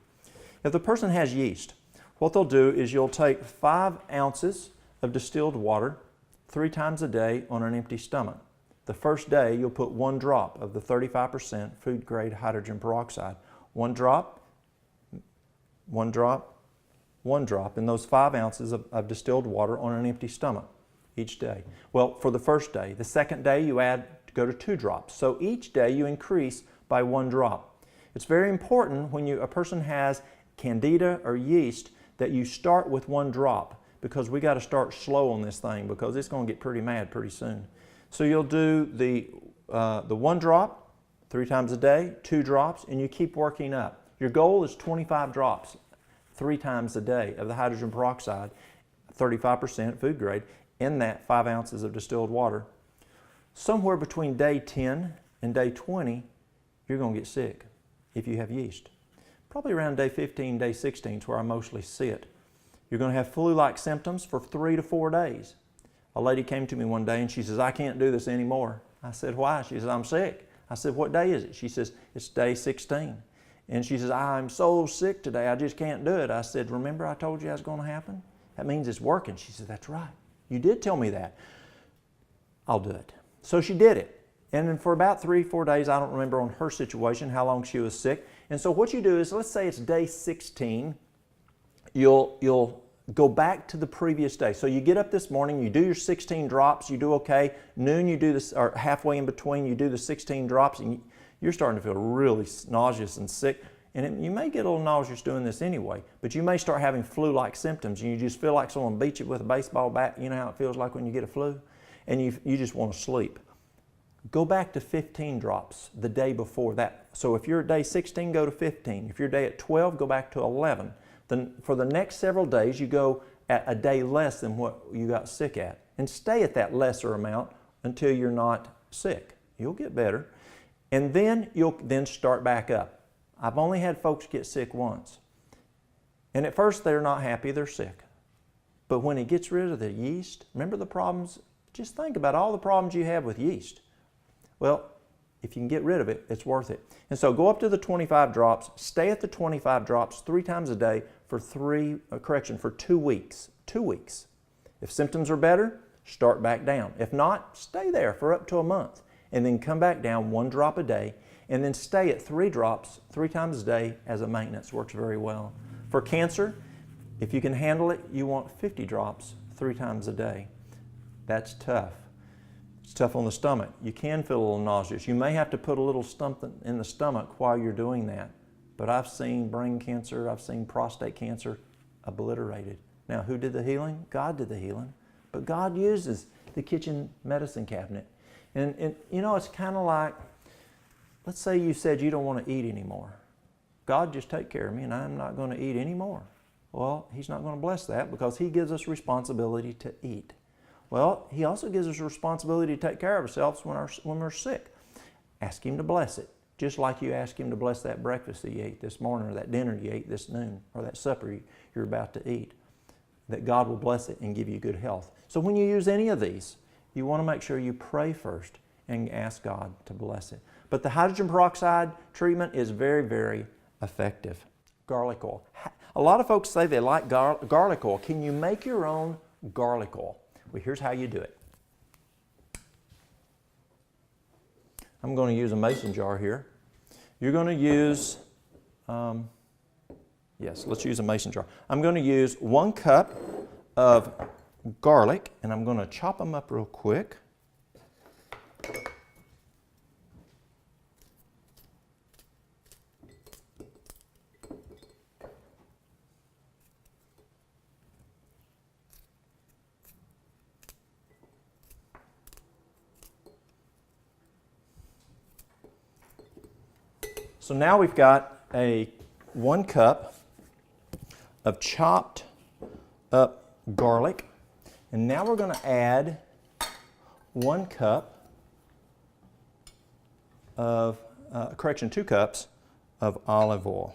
If the person has yeast, what they'll do is you'll take 5 ounces of distilled water 3 times a day on an empty stomach. The first day you'll put 1 drop of the 35% food grade hydrogen peroxide. 1 drop, 1 drop, 1 drop in those 5 ounces of distilled water on an empty stomach each day. Well, for the first day. The second day you go to 2 drops. So each day you increase by 1 drop. It's very important when a person has candida or yeast that you start with 1 drop because we got to start slow on this thing because it's going to get pretty mad pretty soon. So you'll do the 1 drop 3 times a day, 2 drops, and you keep working up. Your goal is 25 drops 3 times a day of the hydrogen peroxide, 35% food grade, in that 5 ounces of distilled water. Somewhere between day 10 and day 20, you're going to get sick if you have yeast. Probably around day 15, day 16 is where I mostly see it. You're going to have flu-like symptoms for 3 to 4 days. A lady came to me one day and she says, I can't do this anymore. I said, why? She says, I'm sick. I said, what day is it? She says, it's day 16. And she says, I'm so sick today, I just can't do it. I said, remember I told you that was going to happen? That means it's working. She said, that's right. You did tell me that. I'll do it. So she did it. And then for about 3 or 4 days, I don't remember on her situation how long she was sick. And so what you do is, let's say it's day 16, you'll go back to the previous day. So you get up this morning, you do your 16 drops, you do okay. Noon you do this, or halfway in between, you do the 16 drops, and you're starting to feel really nauseous and sick. And you may get a little nauseous doing this anyway, but you may start having flu-like symptoms, and you just feel like someone beat you with a baseball bat. You know how it feels like when you get a flu? And you just want to sleep. Go back to 15 drops the day before that. So if you're at day 16, go to 15. If you're at 12, go back to 11. Then for the next several days, you go at a day less than what you got sick at. And stay at that lesser amount until you're not sick. You'll get better. And then you'll then start back up. I've only had folks get sick once. And at first they're not happy, they're sick. But when it gets rid of the yeast, remember the problems? Just think about all the problems you have with yeast. Well, if you can get rid of it, it's worth it. And so go up to the 25 drops, stay at the 25 drops 3 times a day for 2 weeks. 2 weeks. If symptoms are better, start back down. If not, stay there for up to a month. And then come back down 1 drop a day, and then stay at 3 drops 3 times a day as a maintenance. Works very well. For cancer, if you can handle it, you want 50 drops 3 times a day. That's tough. It's tough on the stomach. You can feel a little nauseous. You may have to put a little something in the stomach while you're doing that. But I've seen brain cancer, I've seen prostate cancer obliterated. Now, who did the healing? God did the healing. But God uses the kitchen medicine cabinet. And you know, it's kind of like, let's say you said you don't want to eat anymore. God, just take care of me and I'm not going to eat anymore. Well, He's not going to bless that because He gives us responsibility to eat. Well, He also gives us a responsibility to take care of ourselves when we're sick. Ask Him to bless it, just like you ask Him to bless that breakfast that you ate this morning, or that dinner you ate this noon, or that supper you're about to eat, that God will bless it and give you good health. So when you use any of these, you want to make sure you pray first and ask God to bless it. But the hydrogen peroxide treatment is very, very effective. Garlic oil. A lot of folks say they like garlic oil. Can you make your own garlic oil? Well, here's how you do it. I'm going to use a mason jar here. You're going to use, let's use a mason jar. I'm going to use 1 cup of garlic, and I'm going to chop them up real quick. So now we've got 1 cup of chopped up garlic, and now we're going to add 1 cup of, 2 cups of olive oil.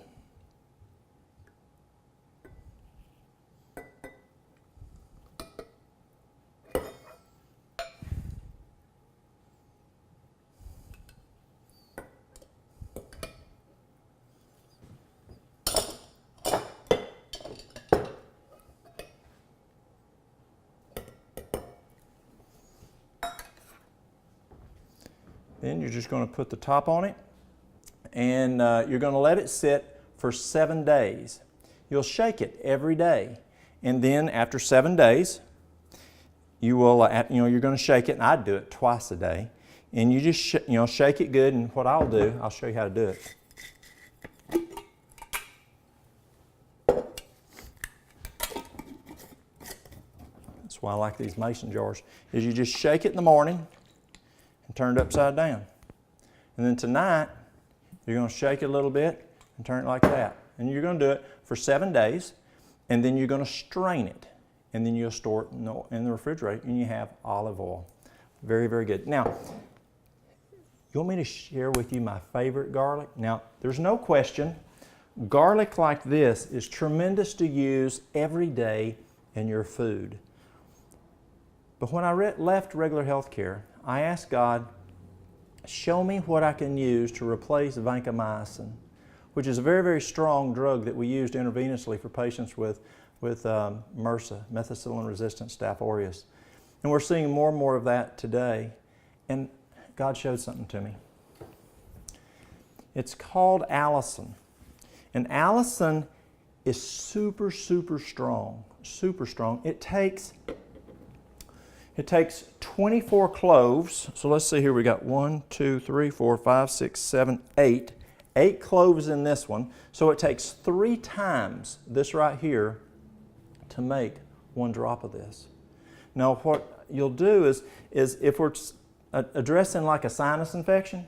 Then you're just going to put the top on it, and you're going to let it sit for 7 days. You'll shake it every day, and then after 7 days, you will, you're going to shake it, and I'd do it twice a day, and you just shake it good. And what I'll do, I'll show you how to do it. That's why I like these mason jars. Is you just shake it in the morning and turn it upside down. And then tonight, you're going to shake it a little bit and turn it like that. And you're going to do it for 7 days, and then you're going to strain it. And then you'll store it in the refrigerator, and you have olive oil. Very, very good. Now, you want me to share with you my favorite garlic? Now, there's no question, Garlic like this is tremendous to use every day in your food. But when I left regular health care, I asked God, show me what I can use to replace vancomycin, which is a very, very strong drug that we used intravenously for patients with MRSA, methicillin-resistant Staph aureus. And we're seeing more and more of that today. And God showed something to me. It's called allicin. And allicin is super, super strong, super strong. It takes 24 cloves. So let's see here, we got 1, 2, 3, 4, 5, 6, 7, 8. 8 cloves in this one. So it takes 3 times this right here to make 1 drop of this. Now what you'll do is if we're addressing like a sinus infection,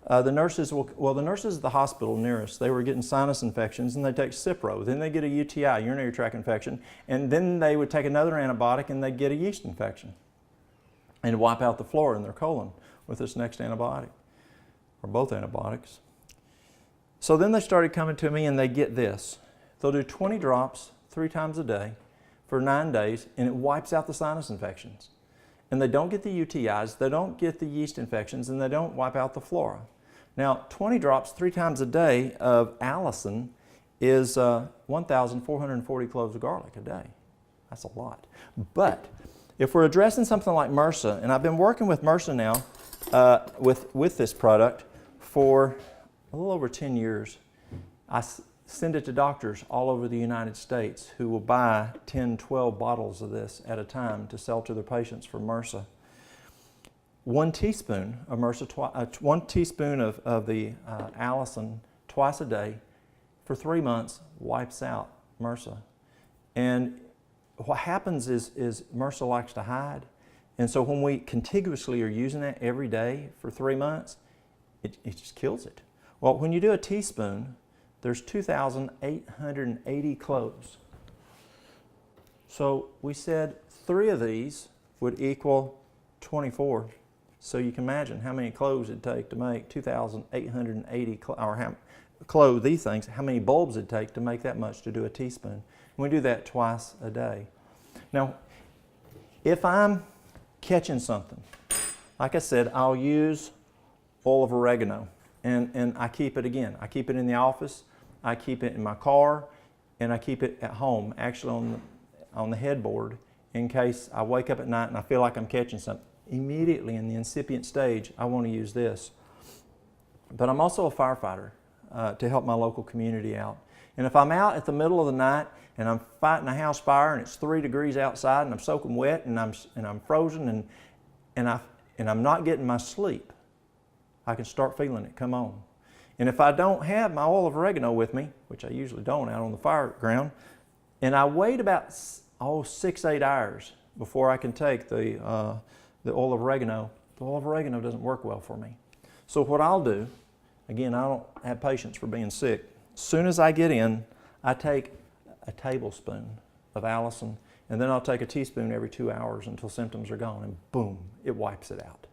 the nurses at the hospital near us, they were getting sinus infections and they take Cipro. Then they get a UTI, urinary tract infection, and then they would take another antibiotic and they'd get a yeast infection and wipe out the flora in their colon with this next antibiotic, or both antibiotics. So then they started coming to me and they get this. They'll do 20 drops 3 times a day for 9 days, and it wipes out the sinus infections. And they don't get the UTIs, they don't get the yeast infections, and they don't wipe out the flora. Now, 20 drops 3 times a day of allicin is 1,440 cloves of garlic a day. That's a lot. But if we're addressing something like MRSA, and I've been working with MRSA now with this product for a little over 10 years, I send it to doctors all over the United States who will buy 10, 12 bottles of this at a time to sell to their patients for MRSA. 1 teaspoon of MRSA, 1 teaspoon of the allicin twice a day for 3 months wipes out MRSA. And what happens is MRSA likes to hide. And so when we contiguously are using that every day for 3 months, it just kills it. Well, when you do a teaspoon, there's 2,880 cloves. So we said 3 of these would equal 24. So you can imagine how many cloves it'd take to make 2,880 clove these things, how many bulbs it'd take to make that much to do a teaspoon. And we do that twice a day. Now, if I'm catching something, like I said, I'll use oil of oregano. And I keep it again. I keep it in the office, I keep it in my car, and I keep it at home, actually on the headboard, in case I wake up at night and I feel like I'm catching something. Immediately in the incipient stage, I want to use this. But I'm also a firefighter to help my local community out. And if I'm out at the middle of the night and I'm fighting a house fire and it's 3 degrees outside and I'm soaking wet and I'm frozen and I'm not getting my sleep, I can start feeling it come on. And if I don't have my oil of oregano with me, which I usually don't out on the fire ground, and I wait about 6-8 hours before I can take the oil of oregano, the oil of oregano doesn't work well for me. So what I'll do, again, I don't have patience for being sick. As soon as I get in, I take a tablespoon of allicin, and then I'll take a teaspoon every 2 hours until symptoms are gone, and boom, it wipes it out.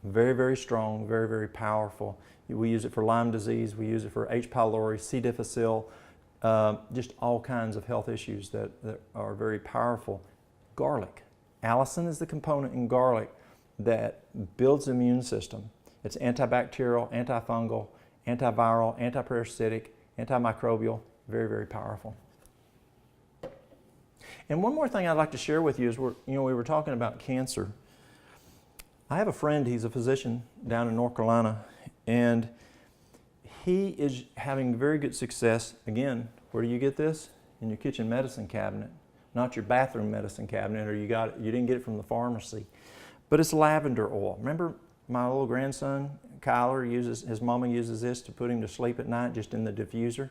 Very, very strong, very, very powerful. We use it for Lyme disease, we use it for H. pylori, C. difficile, just all kinds of health issues that are very powerful. Garlic. Allicin is the component in garlic that builds the immune system. It's antibacterial, antifungal, antiviral, antiparasitic, antimicrobial, very, very powerful. And one more thing I'd like to share with you is we were talking about cancer. I have a friend, he's a physician down in North Carolina, and he is having very good success. Again, where do you get this? In your kitchen medicine cabinet, not your bathroom medicine cabinet, or you didn't get it from the pharmacy. But it's lavender oil. Remember my little grandson, Kyle, his mama uses this to put him to sleep at night just in the diffuser?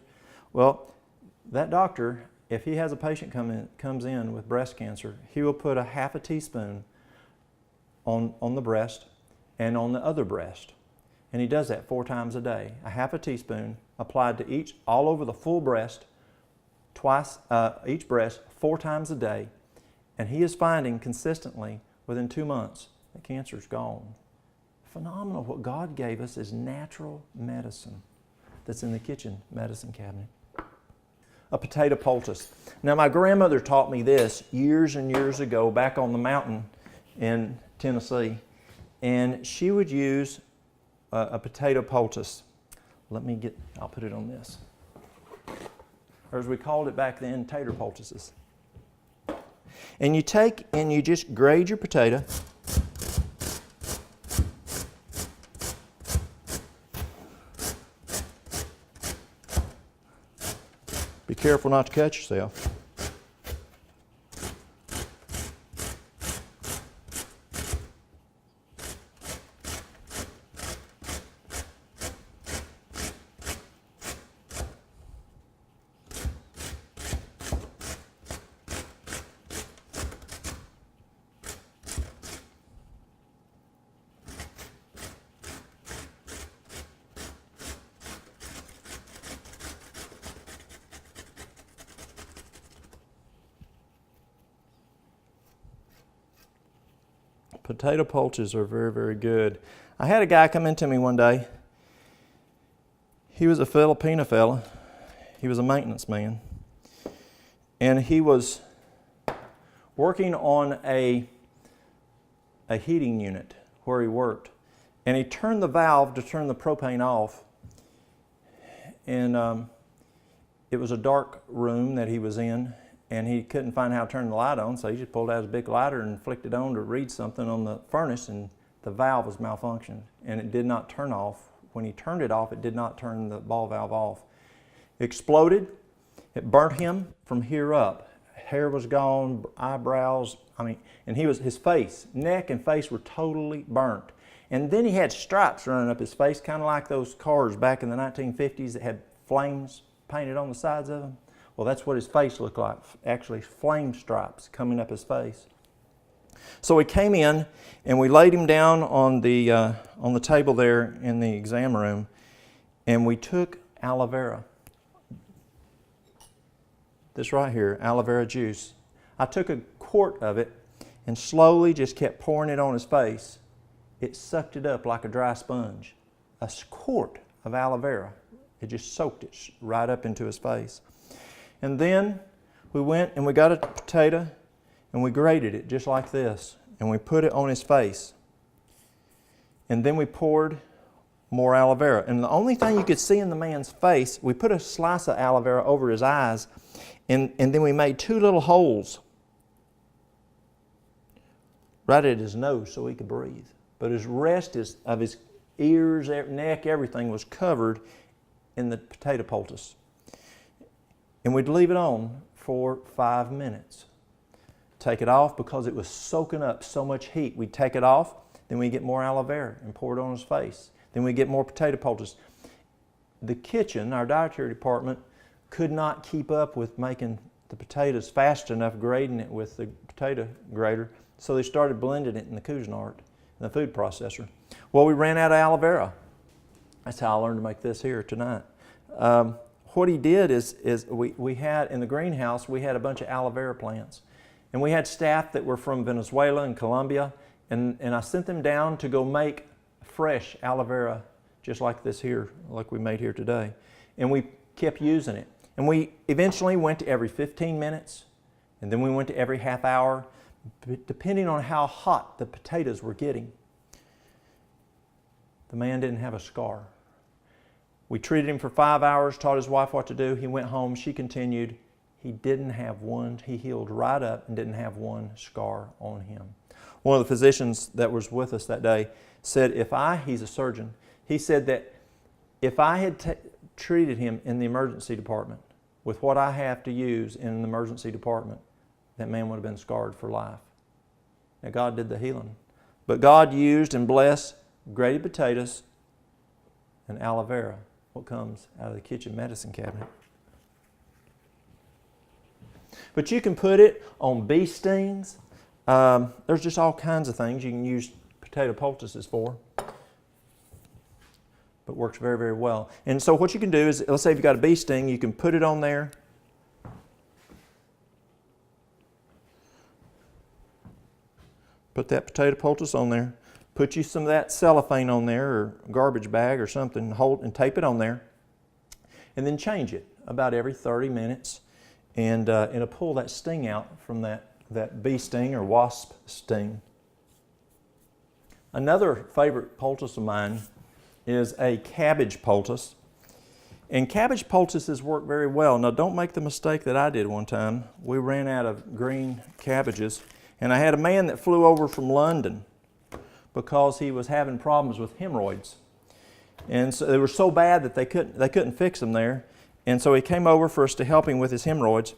Well, that doctor, if he has a patient comes in with breast cancer, he will put a half a teaspoon on the breast and on the other breast. And he does that 4 times a day. A half a teaspoon applied to all over the full breast, each breast 4 times a day. And he is finding consistently within 2 months that cancer's gone. Phenomenal. What God gave us is natural medicine. that's in the kitchen medicine cabinet. A potato poultice. Now my grandmother taught me this years and years ago back on the mountain in Tennessee, and she would use a potato poultice. I'll put it on this. Or as we called it back then, tater poultices. And you take and you just grade your potato. Be careful not to cut yourself. Potato poultices are very, very good. I had a guy come into me one day. He was a Filipino fella. He was a maintenance man. And he was working on a heating unit where he worked. And he turned the valve to turn the propane off. And it was a dark room that he was in. And he couldn't find how to turn the light on, so he just pulled out his big lighter and flicked it on to read something on the furnace, and the valve was malfunctioned, and it did not turn off. When he turned it off, it did not turn the ball valve off. It exploded. It burnt him from here up. Hair was gone, eyebrows, and his face, neck and face were totally burnt. And then he had stripes running up his face, kind of like those cars back in the 1950s that had flames painted on the sides of them. Well, that's what his face looked like, actually flame stripes coming up his face. So we came in and we laid him down on the table there in the exam room, and we took aloe vera. This right here, aloe vera juice. I took a quart of it and slowly just kept pouring it on his face. It sucked it up like a dry sponge. A quart of aloe vera. It just soaked it right up into his face. And then we went and we got a potato and we grated it just like this, and we put it on his face. And then we poured more aloe vera. And the only thing you could see in the man's face, we put a slice of aloe vera over his eyes, and then we made 2 little holes right at his nose so he could breathe. But his rest of his ears, neck, everything was covered in the potato poultice. And we'd leave it on for 5 minutes. Take it off because it was soaking up so much heat. We'd take it off, then we'd get more aloe vera and pour it on his face. Then we'd get more potato poultice. The kitchen, our dietary department, could not keep up with making the potatoes fast enough, grading it with the potato grater, so they started blending it in the Cuisinart, in the food processor. Well, we ran out of aloe vera. That's how I learned to make this here tonight. What he did is we had, in the greenhouse, we had a bunch of aloe vera plants. And we had staff that were from Venezuela and Colombia, and I sent them down to go make fresh aloe vera, just like this here, like we made here today. And we kept using it. And we eventually went to every 15 minutes, and then we went to every half hour, depending on how hot the potatoes were getting. The man didn't have a scar. We treated him for 5 hours, taught his wife what to do. He went home, she continued. He didn't have one, he healed right up and didn't have one scar on him. One of the physicians that was with us that day said, he's a surgeon, he said that if I had treated him in the emergency department with what I have to use in the emergency department, that man would have been scarred for life. Now God did the healing. But God used and blessed grated potatoes and aloe vera, what comes out of the kitchen medicine cabinet. But you can put it on bee stings. There's just all kinds of things you can use potato poultices for. But works very, very well. And so what you can do is, let's say if you've got a bee sting, you can put it on there. Put that potato poultice on there. Put you some of that cellophane on there, or garbage bag or something, hold and tape it on there. and then change it about every 30 minutes, and it'll pull that sting out from that bee sting or wasp sting. Another favorite poultice of mine is a cabbage poultice. And cabbage poultices work very well. Now, don't make the mistake that I did one time. We ran out of green cabbages, and I had a man that flew over from London because he was having problems with hemorrhoids. And so they were so bad that they couldn't fix them there. And so he came over for us to help him with his hemorrhoids.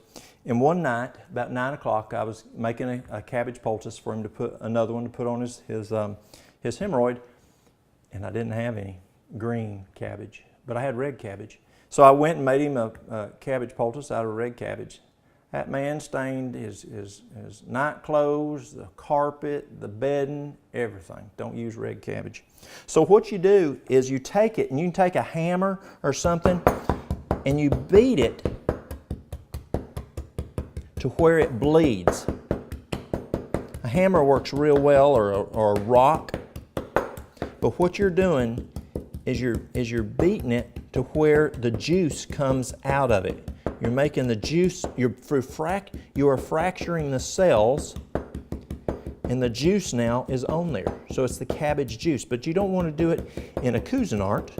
And one night, about 9 o'clock, I was making a cabbage poultice for him to put another one to put on his hemorrhoid, and I didn't have any green cabbage, but I had red cabbage. So I went and made him a cabbage poultice out of red cabbage. That man stained his night clothes, the carpet, the bedding, everything. Don't use red cabbage. So what you do is you take it, and you can take a hammer or something, and you beat it to where it bleeds. A hammer works real well, or a rock. But what you're doing is you're beating it to where the juice comes out of it. You're making the juice, you are fracturing the cells, and the juice now is on there. So it's the cabbage juice. But you don't want to do it in a Cuisinart.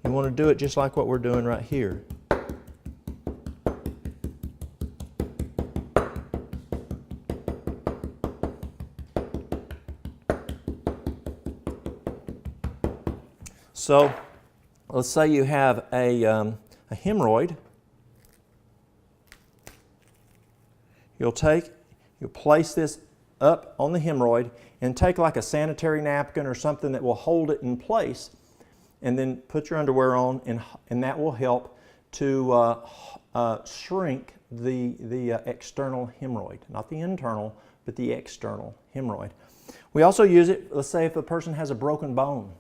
You want to do it just like what we're doing right here. So let's say you have a hemorrhoid. You'll place this up on the hemorrhoid and take like a sanitary napkin or something that will hold it in place, and then put your underwear on, and that will help to shrink the external hemorrhoid. Not the internal, but the external hemorrhoid. We also use it, let's say if a person has a broken bone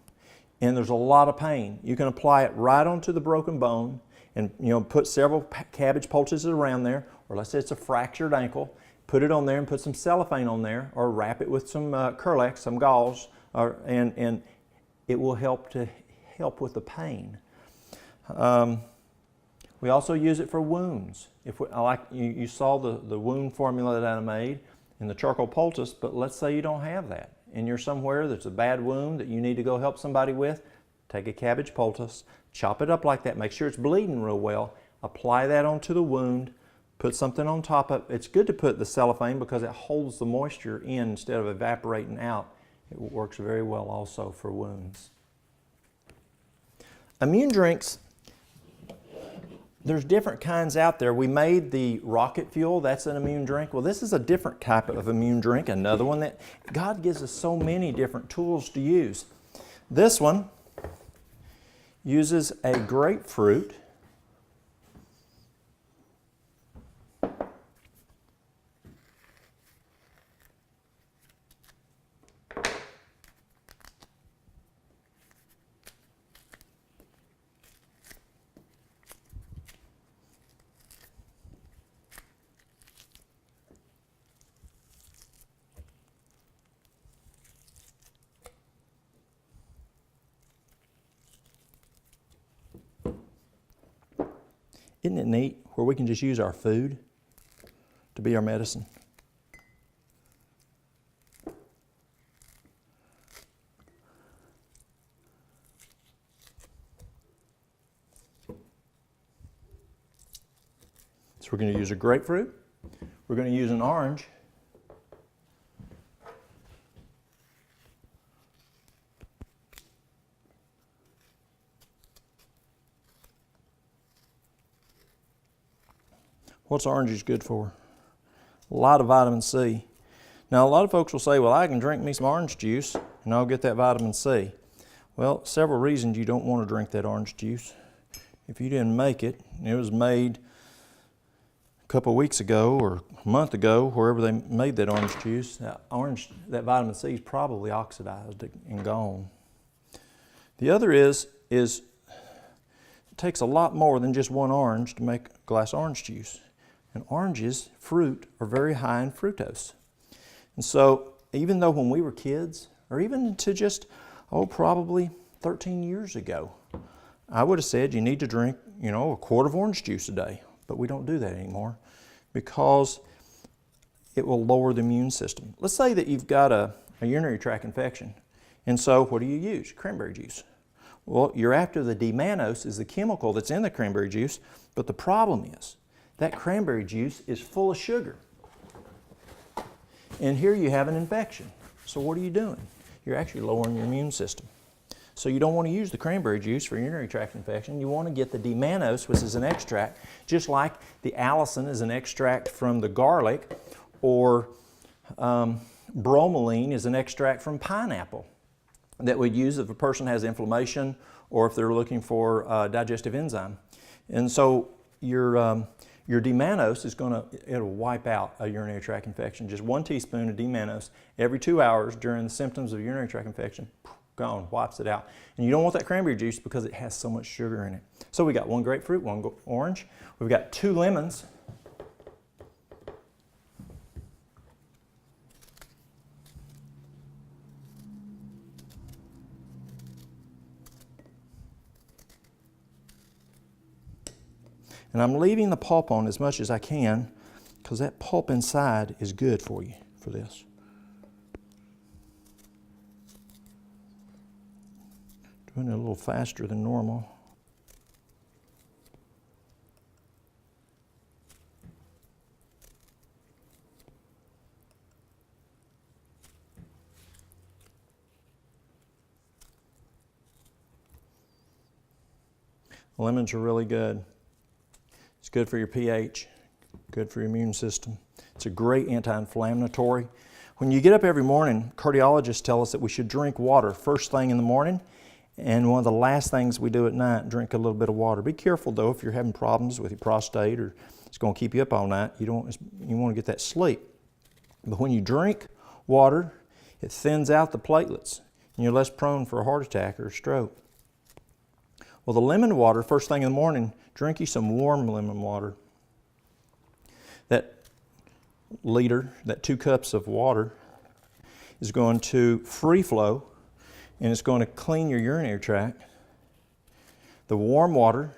and there's a lot of pain, you can apply it right onto the broken bone and put several cabbage poultices around there, or let's say it's a fractured ankle, put it on there and put some cellophane on there, or wrap it with some Kerlix, some gauze, and it will help with the pain. We also use it for wounds. Like you saw the wound formula that I made in the charcoal poultice, but let's say you don't have that, and you're somewhere that's a bad wound that you need to go help somebody with. Take a cabbage poultice, chop it up like that, make sure it's bleeding real well, apply that onto the wound, put something on top of it. It's good to put the cellophane because it holds the moisture in instead of evaporating out. It works very well also for wounds. Immune drinks, there's different kinds out there. We made the rocket fuel, that's an immune drink. Well, this is a different type of immune drink, another one that God gives us so many different tools to use. This one uses a grapefruit. Isn't it neat where we can just use our food to be our medicine? So we're going to use a grapefruit. We're going to use an orange. What's orange juice good for? A lot of vitamin C. Now, a lot of folks will say, well, I can drink me some orange juice and I'll get that vitamin C. Well, several reasons you don't want to drink that orange juice. If you didn't make it, it was made a couple of weeks ago or a month ago, wherever they made that orange juice, that vitamin C is probably oxidized and gone. The other is it takes a lot more than just one orange to make a glass of orange juice. And oranges, fruit, are very high in fructose. And so even though when we were kids, or even to just, probably 13 years ago, I would have said you need to drink a quart of orange juice a day. But we don't do that anymore because it will lower the immune system. Let's say that you've got a urinary tract infection. And so what do you use? Cranberry juice. Well, you're after the D-mannose is the chemical that's in the cranberry juice, but the problem is that cranberry juice is full of sugar. And here you have an infection. So what are you doing? You're actually lowering your immune system. So you don't want to use the cranberry juice for urinary tract infection. You want to get the D-mannose, which is an extract, just like the allicin is an extract from the garlic, or bromelain is an extract from pineapple that we'd use if a person has inflammation or if they're looking for digestive enzyme. And so your D-mannose is it'll wipe out a urinary tract infection. Just 1 teaspoon of D-mannose every 2 hours during the symptoms of urinary tract infection, gone, wipes it out. And you don't want that cranberry juice because it has so much sugar in it. So we got 1 grapefruit, 1 orange. We've got 2 lemons. And I'm leaving the pulp on as much as I can because that pulp inside is good for you for this. Doing it a little faster than normal. Lemons are really good. It's good for your pH, good for your immune system. It's a great anti-inflammatory. When you get up every morning, cardiologists tell us that we should drink water first thing in the morning, and one of the last things we do at night, drink a little bit of water. Be careful though if you're having problems with your prostate or it's going to keep you up all night. You want to get that sleep. But when you drink water, it thins out the platelets and you're less prone for a heart attack or a stroke. Well, the lemon water, first thing in the morning, drink you some warm lemon water. That liter, that 2 cups of water, is going to free flow and it's going to clean your urinary tract. The warm water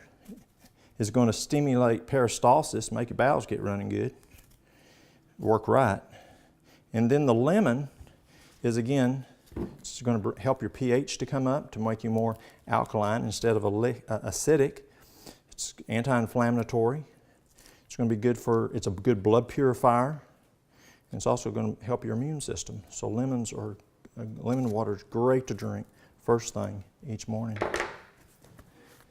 is going to stimulate peristalsis, make your bowels get running good, work right. And then the lemon is, again, it's going to help your pH to come up to make you more alkaline instead of acidic. It's anti-inflammatory. It's going to be good it's a good blood purifier. And it's also going to help your immune system. So lemon water is great to drink first thing each morning.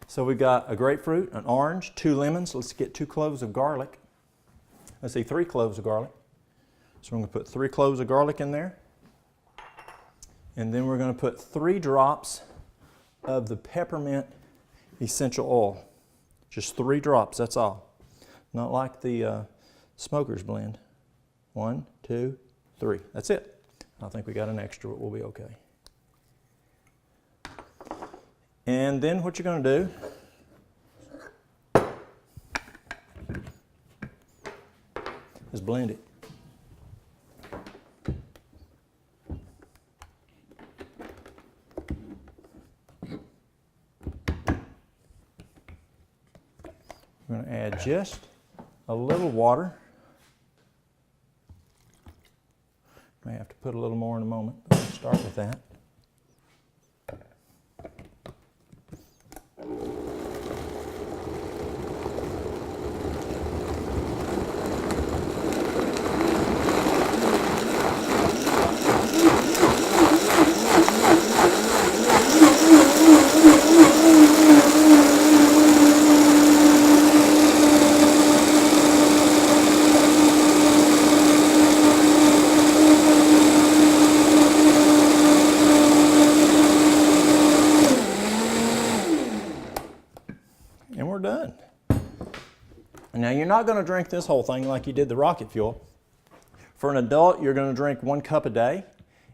So we've got a grapefruit, an orange, 2 lemons. Let's get 2 cloves of garlic. Let's see, 3 cloves of garlic. So we're going to put 3 cloves of garlic in there. And then we're going to put 3 drops of the peppermint essential oil. Just 3 drops, that's all. Not like the smoker's blend. 1, 2, 3. That's it. I think we got an extra, but we'll be okay. And then what you're going to do is blend it. We're going to add just a little water. May have to put a little more in a moment, but we'll start with that. And we're done. Now you're not going to drink this whole thing like you did the rocket fuel. For an adult, you're going to drink 1 cup a day.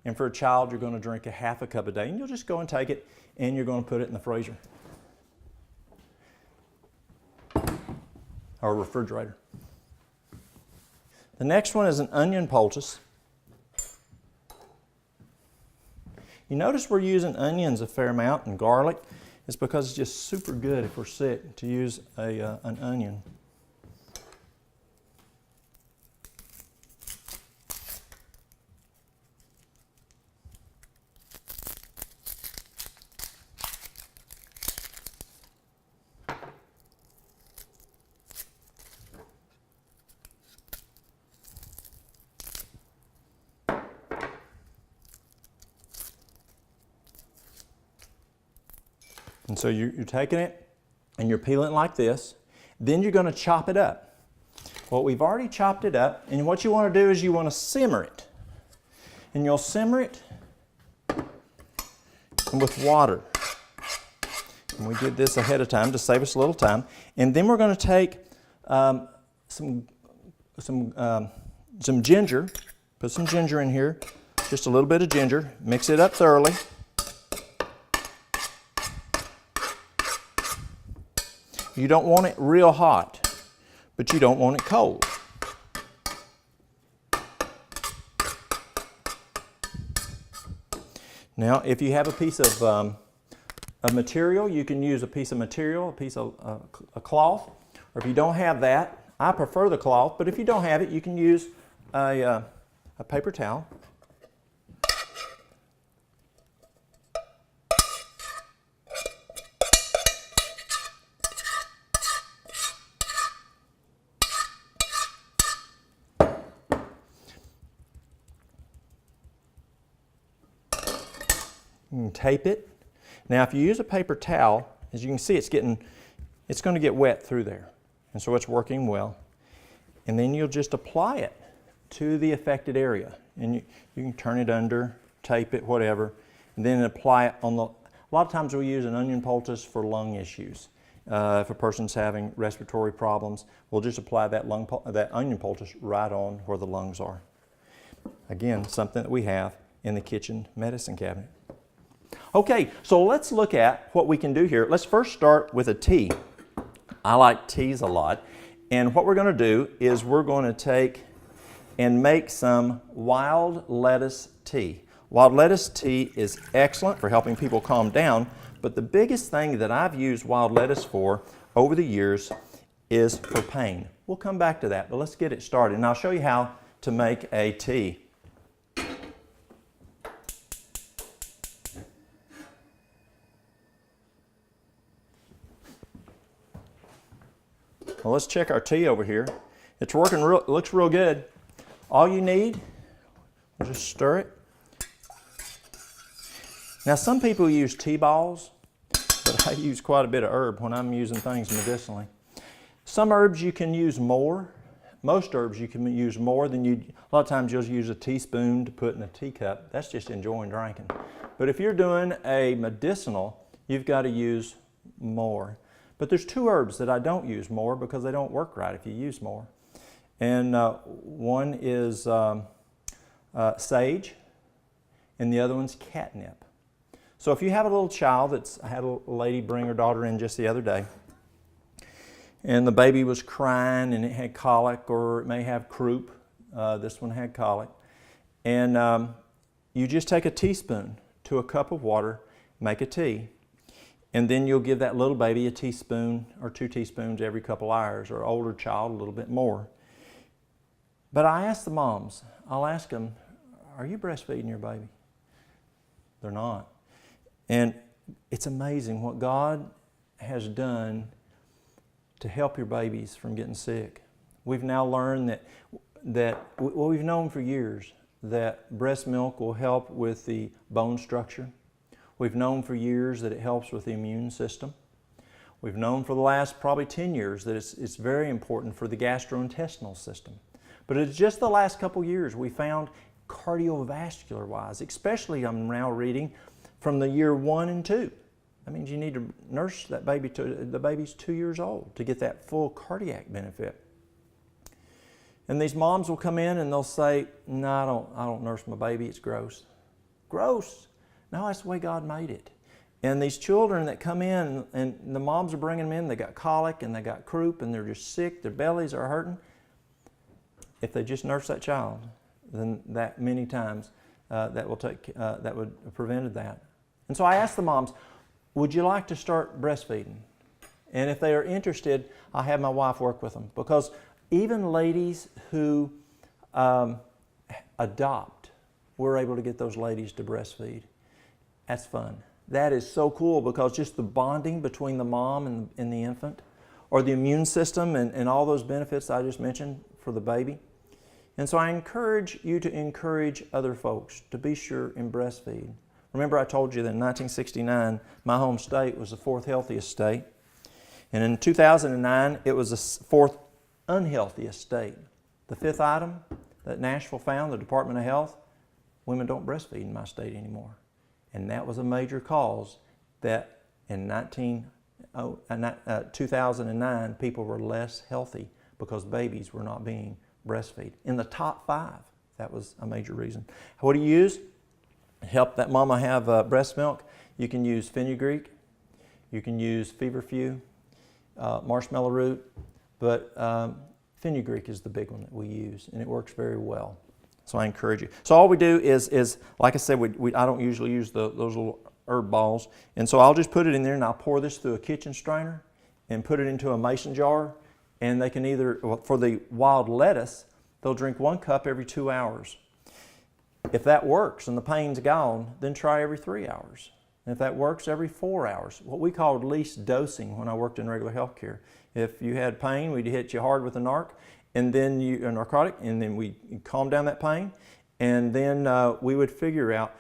And for a child, you're going to drink a half a cup a day. And you'll just go and take it and you're going to put it in the freezer or refrigerator. The next one is an onion poultice. You notice we're using onions a fair amount and garlic is because it's just super good if we're sick to use an onion. And so you're taking it and you're peeling it like this. Then you're going to chop it up. Well, we've already chopped it up, and what you want to do is you want to simmer it. And you'll simmer it with water. And we did this ahead of time to save us a little time. And then we're going to take some ginger, put some ginger in here, just a little bit of ginger, mix it up thoroughly. You don't want it real hot, but you don't want it cold. Now, if you have a piece of material, you can use a piece of material, a piece of a cloth. Or if you don't have that, I prefer the cloth, but if you don't have it, you can use a paper towel. You can tape it. Now, if you use a paper towel, as you can see, it's going to get wet through there. And so it's working well. And then you'll just apply it to the affected area. And you can turn it under, tape it, whatever, and then apply it on the... A lot of times we use an onion poultice for lung issues. If a person's having respiratory problems, we'll just apply that onion poultice right on where the lungs are. Again, something that we have in the kitchen medicine cabinet. Okay, so let's look at what we can do here. Let's first start with a tea. I like teas a lot. And what we're going to do is we're going to take and make some wild lettuce tea. Wild lettuce tea is excellent for helping people calm down, but the biggest thing that I've used wild lettuce for over the years is for pain. We'll come back to that, but let's get it started. And I'll show you how to make a tea. Well, let's check our tea over here. It's working, looks real good. All you need, just stir it. Now, some people use tea balls, but I use quite a bit of herb when I'm using things medicinally. Some herbs you can use more. Most herbs you can use more than you. A lot of times you'll use a teaspoon to put in a teacup. That's just enjoying drinking. But if you're doing a medicinal, you've got to use more. But there's two herbs that I don't use more because they don't work right if you use more. And one is sage, and the other one's catnip. So if you have a little child, I had a lady bring her daughter in just the other day, and the baby was crying and it had colic, or it may have croup. This one had colic. And you just take a teaspoon to a cup of water, make a tea. And then you'll give that little baby a teaspoon or 2 teaspoons every couple hours, or older child a little bit more. But I ask the moms, I'll ask them, are you breastfeeding your baby? They're not. And it's amazing what God has done to help your babies from getting sick. We've now learned well, we've known for years that breast milk will help with the bone structure. We've known for years that it helps with the immune system. We've known for the last probably 10 years that it's very important for the gastrointestinal system. But it's just the last couple years we found cardiovascular-wise, especially I'm now reading from the year 1 and 2. That means you need to nurse that baby to the baby's 2 years old to get that full cardiac benefit. And these moms will come in and they'll say, no, I don't nurse my baby, it's gross. Gross. No, that's the way God made it. And these children that come in, and the moms are bringing them in, they got colic and they got croup and they're just sick, their bellies are hurting. If they just nurse that child, then that many times that would have prevented that. And so I asked the moms, would you like to start breastfeeding? And if they are interested, I'll have my wife work with them, because even ladies who adopt, we're able to get those ladies to breastfeed. That's fun. That is so cool, because just the bonding between the mom and the infant, or the immune system and all those benefits I just mentioned for the baby. And so I encourage you to encourage other folks to be sure and breastfeed. Remember, I told you that in 1969, my home state was the 4th healthiest state. And in 2009, it was the 4th unhealthiest state. The 5th item that Nashville found, the Department of Health, women don't breastfeed in my state anymore. And that was a major cause that in 2009, people were less healthy because babies were not being breastfed. In the top 5, that was a major reason. What do you use? Help that mama have breast milk. You can use fenugreek. You can use feverfew, marshmallow root, but fenugreek is the big one that we use, and it works very well. So I encourage you. So all we do is like I said, I don't usually use those little herb balls, and so I'll just put it in there, and I'll pour this through a kitchen strainer and put it into a mason jar, and they can either, for the wild lettuce, they'll drink 1 cup every 2 hours. If that works and the pain's gone, then try every 3 hours. And if that works, every 4 hours. What we called least dosing when I worked in regular health care. If you had pain, we'd hit you hard with a narcotic, and then we'd calm down that pain, and then we would figure out,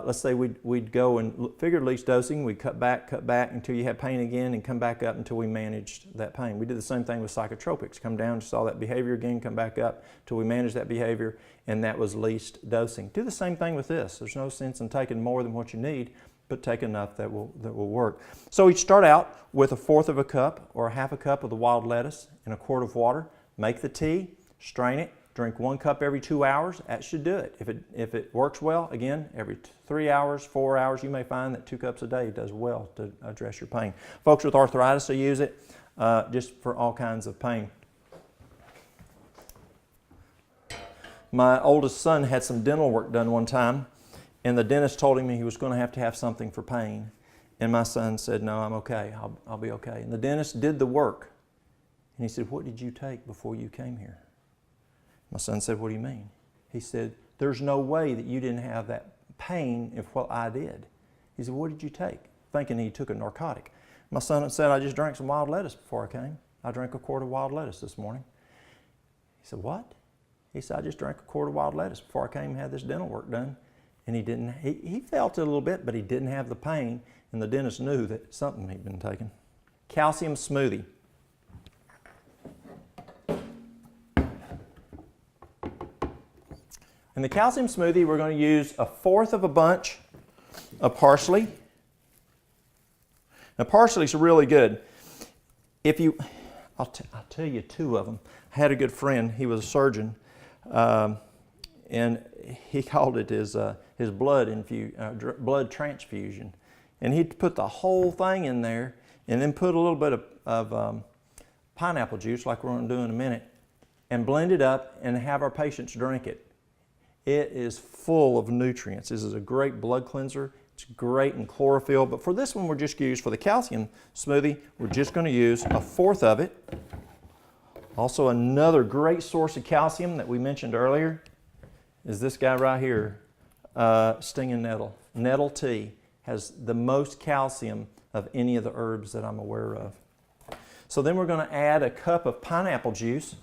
let's say we'd go and figure least dosing, we'd cut back until you had pain again, and come back up until we managed that pain. We did the same thing with psychotropics. Come down, saw that behavior again, come back up until we managed that behavior, and that was least dosing. Do the same thing with this. There's no sense in taking more than what you need, but take enough that will work. So we start out with 1/4 of a cup or 1/2 a cup of the wild lettuce in a quart of water. Make the tea, strain it, drink 1 cup every 2 hours. That should do it. If it works well, again, every 3 hours, 4 hours, you may find that 2 cups a day does well to address your pain. Folks with arthritis will use it just for all kinds of pain. My oldest son had some dental work done one time, and the dentist told him he was going to have something for pain. And my son said, "No, I'm okay. I'll be okay." And the dentist did the work. And he said, "What did you take before you came here?" My son said, "What do you mean?" He said, "There's no way that you didn't have that pain if what I did." He said, "What did you take?" Thinking he took a narcotic. My son said, "I just drank some wild lettuce before I came. I drank a quart of wild lettuce this morning." He said, "What?" He said, "I just drank a quart of wild lettuce before I came and had this dental work done." And he felt it a little bit, but he didn't have the pain, and the dentist knew that something he'd been taking. Calcium smoothie. In the calcium smoothie, we're going to use 1/4 of a bunch of parsley. Now, parsley's really good. I'll tell you 2 of them. I had a good friend. He was a surgeon, and he called it his blood transfusion. And he'd put the whole thing in there, and then put a little bit of pineapple juice, like we're going to do in a minute, and blend it up and have our patients drink it. It is full of nutrients. This is a great blood cleanser. It's great in chlorophyll, but for this one, we're just going to use, for the calcium smoothie, we're just going to use 1/4 of it. Also, another great source of calcium that we mentioned earlier is this guy right here, stinging nettle. Nettle tea has the most calcium of any of the herbs that I'm aware of. So then we're going to add a cup of pineapple juice.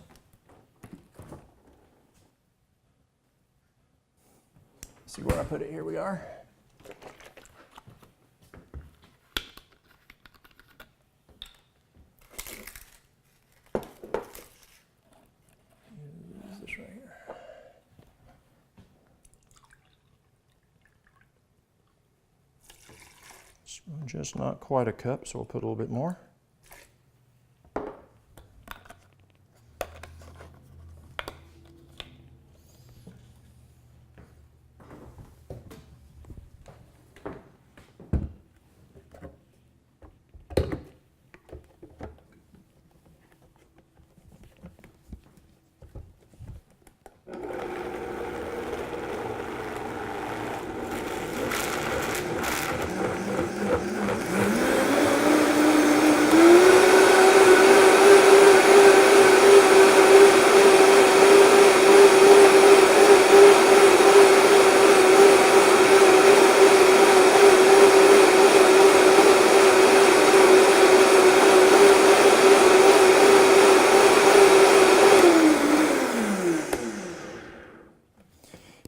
See where I put it? Here we are. Use this right here. It's just not quite a cup, so we'll put a little bit more.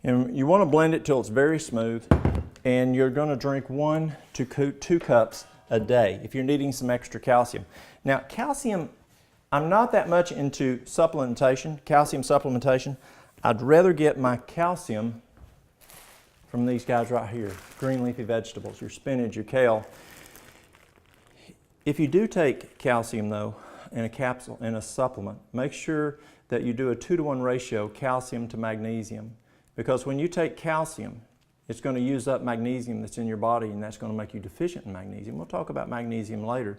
And you want to blend it till it's very smooth, and you're going to drink 1 to 2 cups a day if you're needing some extra calcium. Now, calcium, I'm not that much into supplementation, calcium supplementation. I'd rather get my calcium from these guys right here, green leafy vegetables, your spinach, your kale. If you do take calcium though, in a capsule, in a supplement, make sure that you do a 2-to-1 ratio calcium to magnesium, because when you take calcium, it's going to use up magnesium that's in your body, and that's going to make you deficient in magnesium. We'll talk about magnesium later.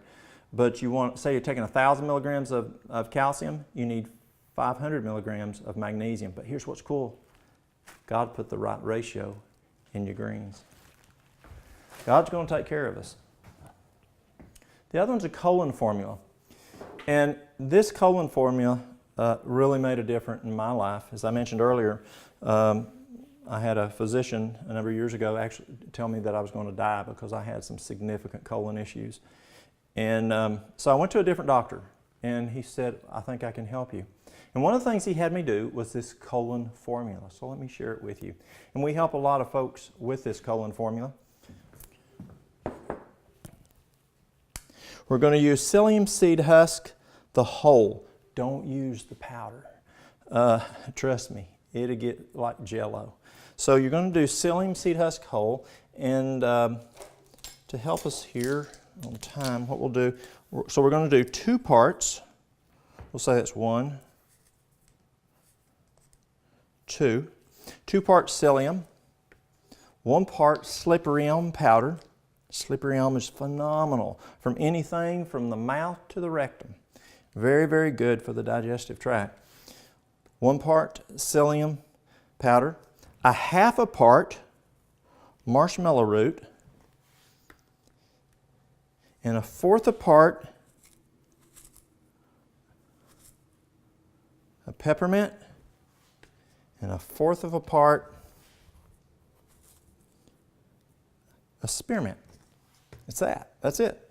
But you want, say you're taking 1,000 milligrams of calcium, you need 500 milligrams of magnesium. But here's what's cool. God put the right ratio in your greens. God's going to take care of us. The other one's a colon formula. And this colon formula really made a difference in my life. As I mentioned earlier, I had a physician a number of years ago actually tell me that I was going to die because I had some significant colon issues. And so I went to a different doctor, and he said, I think I can help you. And one of the things he had me do was this colon formula. So let me share it with you. And we help a lot of folks with this colon formula. We're going to use psyllium seed husk, the whole. Don't use the powder. Trust me, it'll get like Jell-O. So you're going to do psyllium seed husk whole. And to help us here on time, what we'll do, so we're going to do 2 parts. We'll say that's 1, 2. 2 parts psyllium, 1 part slippery elm powder. Slippery elm is phenomenal from anything from the mouth to the rectum. Very, very good for the digestive tract. 1 part psyllium powder, 1/2 part marshmallow root, and 1/4 part of peppermint, and 1/4 part of spearmint. It's that. That's it.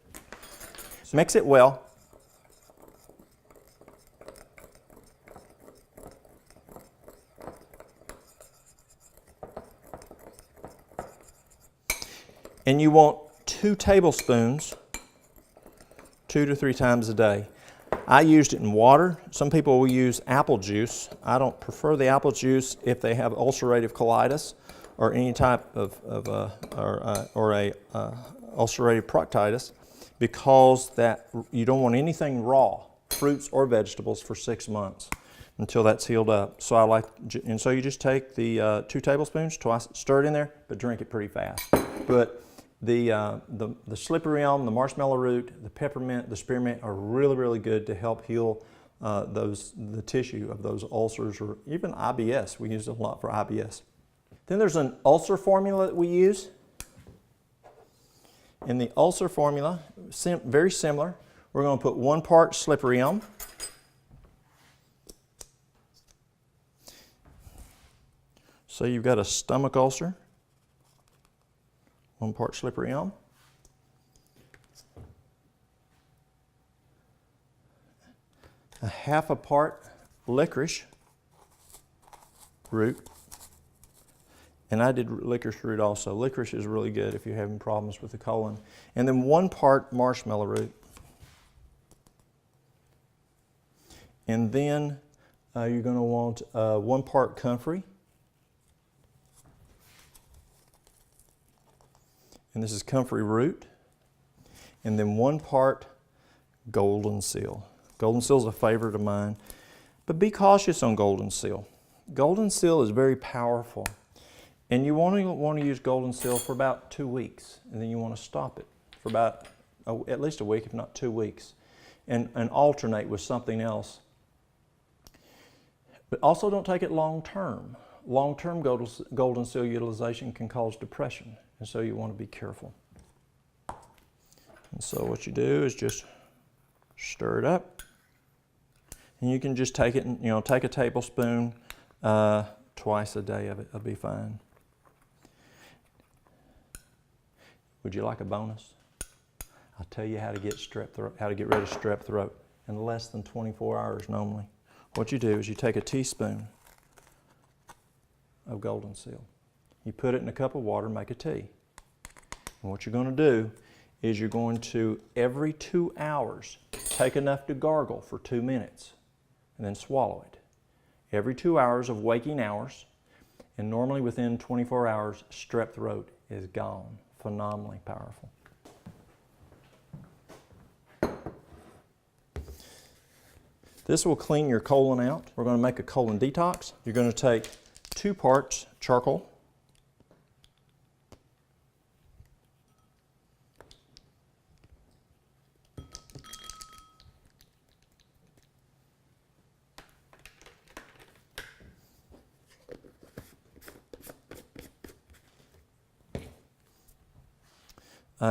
So mix it well. And you want 2 tablespoons 2 to 3 times a day. I used it in water. Some people will use apple juice. I don't prefer the apple juice if they have ulcerative colitis or any type of ulcerative proctitis, because that you don't want anything raw, fruits or vegetables, for 6 months until that's healed up. So so you just take the 2 tablespoons, twice, stir it in there, but drink it pretty fast. But the slippery elm, the marshmallow root, the peppermint, the spearmint are really, really good to help heal the tissue of those ulcers, or even IBS. We use it a lot for IBS. Then there's an ulcer formula that we use. In the ulcer formula, very similar. We're going to put 1 part slippery elm, so you've got a stomach ulcer, 1 part slippery elm, a 1/2 part licorice root. And I did licorice root also. Licorice is really good if you're having problems with the colon. And then 1 part marshmallow root. And then you're going to want 1 part comfrey. And this is comfrey root. And then 1 part golden seal. Golden seal is a favorite of mine. But be cautious on golden seal. Golden seal is very powerful. And you want to use golden seal for about 2 weeks, and then you want to stop it for about at least a week, if not 2 weeks, and alternate with something else. But also don't take it long term. Long term golden seal utilization can cause depression, and so you want to be careful. And so what you do is just stir it up, and you can just take it and take a tablespoon twice a day of it. It'll be fine. Would you like a bonus? I'll tell you how to get rid of strep throat in less than 24 hours normally. What you do is you take a teaspoon of golden seal. You put it in a cup of water, make a tea. And what you're going to do is you're going to, every 2 hours, take enough to gargle for 2 minutes and then swallow it. Every 2 hours of waking hours, and normally within 24 hours, strep throat is gone. Phenomenally powerful. This will clean your colon out. We're going to make a colon detox. You're going to take 2 parts charcoal,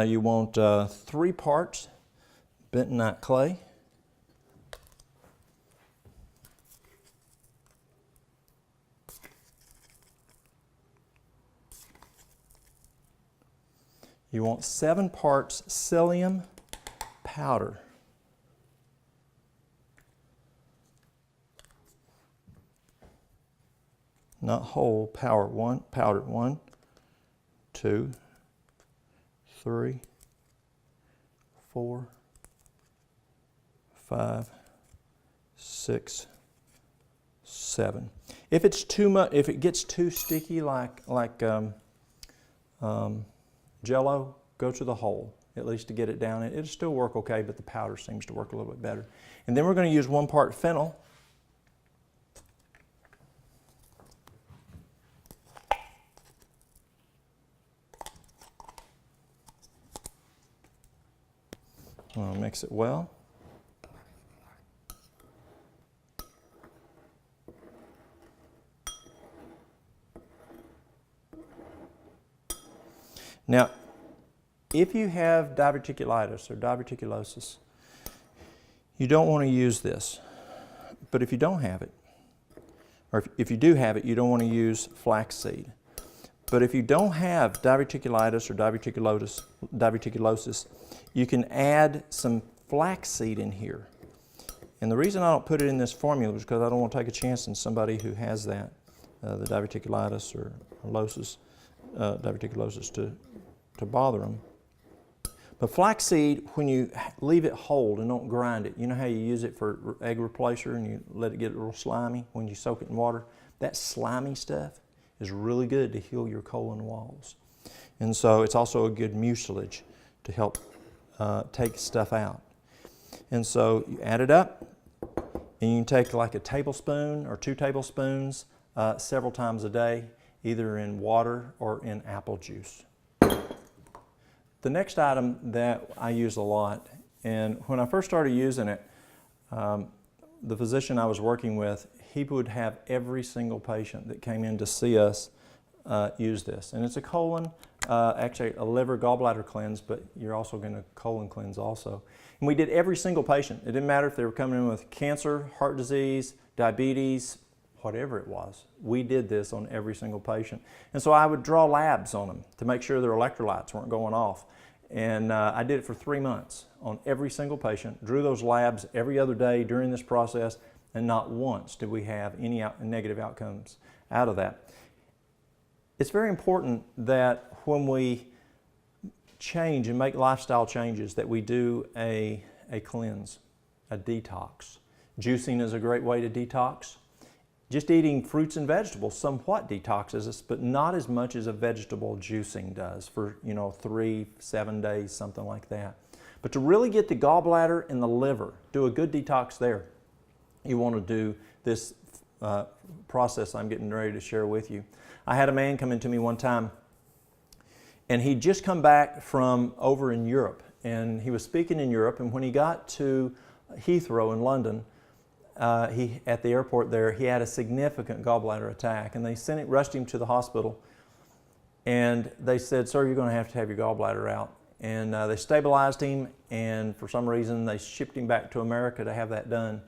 you want 3 parts bentonite clay, you want 7 parts psyllium powder, not whole, powdered 1, 2, 3, 4, 5, 6, 7. If it's too much, if it gets too sticky like Jell-O, go to the whole, at least to get it down. It'll still work okay, but the powder seems to work a little bit better. And then we're going to use 1 part fennel. I'll mix it well. Now, if you have diverticulitis or diverticulosis, you don't want to use this. But if you don't have it, or if you do have it, you don't want to use flaxseed. But if you don't have diverticulitis or diverticulosis, you can add some flaxseed in here. And the reason I don't put it in this formula is because I don't want to take a chance on somebody who has that, the diverticulitis or diverticulosis to bother them. But flaxseed, when you leave it whole and don't grind it, you know how you use it for egg replacer and you let it get a little slimy when you soak it in water? That slimy stuff is really good to heal your colon walls. And so it's also a good mucilage to help take stuff out. And so you add it up, and you can take like a tablespoon or 2 tablespoons several times a day, either in water or in apple juice. The next item that I use a lot, and when I first started using it, the physician I was working with, he would have every single patient that came in to see us use this. And it's a colon, actually a liver gallbladder cleanse, but you're also going to colon cleanse also. And we did every single patient. It didn't matter if they were coming in with cancer, heart disease, diabetes, whatever it was. We did this on every single patient. And so I would draw labs on them to make sure their electrolytes weren't going off. And I did it for 3 months on every single patient, drew those labs every other day during this process, and not once did we have any negative outcomes out of that. It's very important that when we change and make lifestyle changes that we do a cleanse, a detox. Juicing is a great way to detox. Just eating fruits and vegetables somewhat detoxes us, but not as much as a vegetable juicing does for 3-7 days, something like that. But to really get the gallbladder and the liver, do a good detox there, you want to do this process I'm getting ready to share with you. I had a man come into me one time, and he'd just come back from over in Europe, and he was speaking in Europe, and when he got to Heathrow in London, at the airport there, he had a significant gallbladder attack, and they rushed him to the hospital, and they said, "Sir, you're going to have your gallbladder out." And they stabilized him, and for some reason they shipped him back to America to have that done.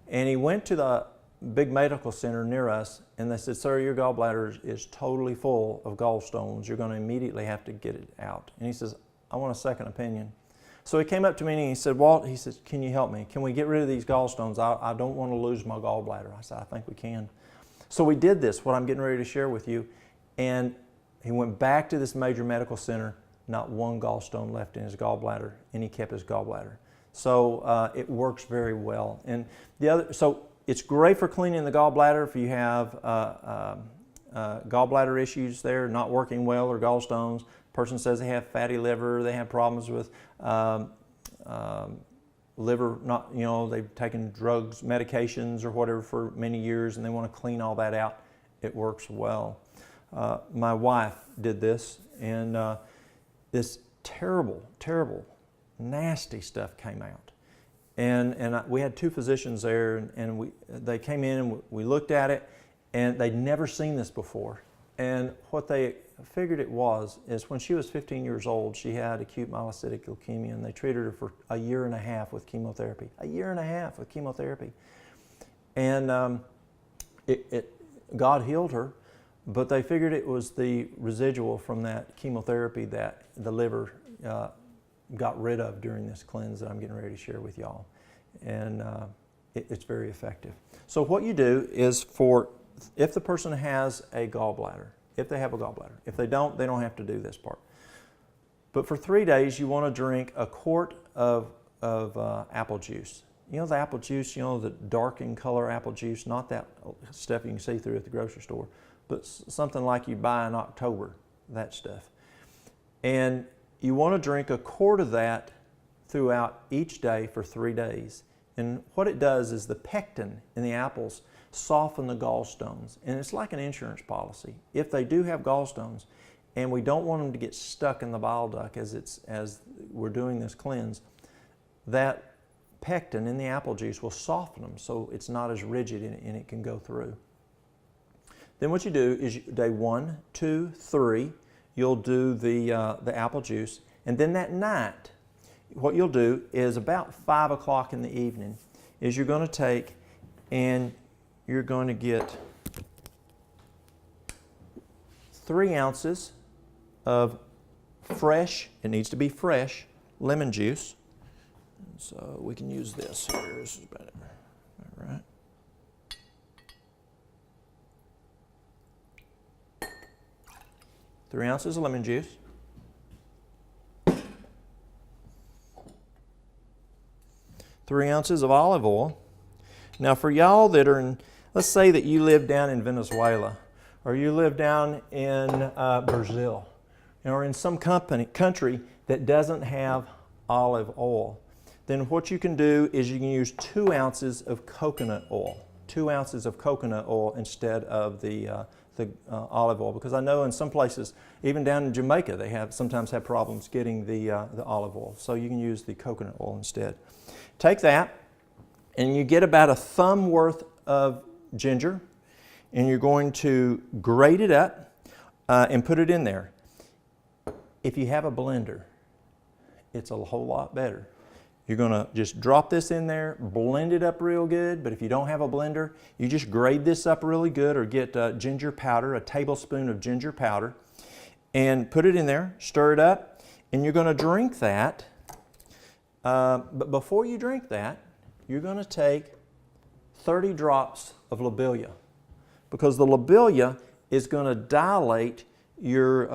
And he went to the big medical center near us, and they said, "Sir, your gallbladder is totally full of gallstones. You're going to immediately have to get it out." And he says, "I want a second opinion." So he came up to me and he said, "Walt," he says, "can you help me? Can we get rid of these gallstones? I don't want to lose my gallbladder." I said, "I think we can." So we did this, what I'm getting ready to share with you, and he went back to this major medical center, not one gallstone left in his gallbladder, and he kept his gallbladder. So it works very well. And so it's great for cleaning the gallbladder if you have gallbladder issues there, not working well, or gallstones. Person says they have fatty liver, they have problems with liver, not, you know, they've taken drugs, medications or whatever for many years, and they want to clean all that out. It works well. My wife did this, and this terrible, terrible, nasty stuff came out. And we had two physicians there, and they came in and we looked at it, and they'd never seen this before. And what they figured it was is when she was 15 years old, she had acute myelocytic leukemia, and they treated her for a year and a half with chemotherapy. A year and a half with chemotherapy. And God healed her, but they figured it was the residual from that chemotherapy that the liver got rid of during this cleanse that I'm getting ready to share with y'all. And it's very effective. So what you do is, if the person has a gallbladder, if they have a gallbladder. If they don't have to do this part. But for 3 days, you want to drink a quart of apple juice. You know the apple juice, you know, the dark in color apple juice, not that stuff you can see through at the grocery store, but something like you buy in October, that stuff. And you want to drink a quart of that throughout each day for 3 days. And what it does is the pectin in the apples soften the gallstones. And it's like an insurance policy. If they do have gallstones, and we don't want them to get stuck in the bile duct as we're doing this cleanse, that pectin in the apple juice will soften them so it's not as rigid and it can go through. Then what you do is day 1, 2, 3, you'll do the apple juice, and then that night, what you'll do is about 5 o'clock in the evening is you're going to take and you're going to get 3 ounces of fresh, it needs to be fresh, lemon juice. So we can use this here. This is better. All right. Three ounces of lemon juice. 3 ounces of olive oil. Now for y'all that are in, let's say that you live down in Venezuela, or you live down in Brazil, or in some country that doesn't have olive oil, then what you can do is you can use 2 ounces of coconut oil. 2 ounces of coconut oil instead of the olive oil, because I know in some places, even down in Jamaica, they sometimes have problems getting the olive oil. So you can use the coconut oil instead. Take that, and you get about a thumb worth of ginger, and you're going to grate it up and put it in there. If you have a blender, it's a whole lot better. You're going to just drop this in there, blend it up real good, but if you don't have a blender, you just grate this up really good, or get ginger powder, a tablespoon of ginger powder, and put it in there, stir it up, and you're going to drink that. But before you drink that, you're going to take 30 drops of lobelia, because the lobelia is going to dilate your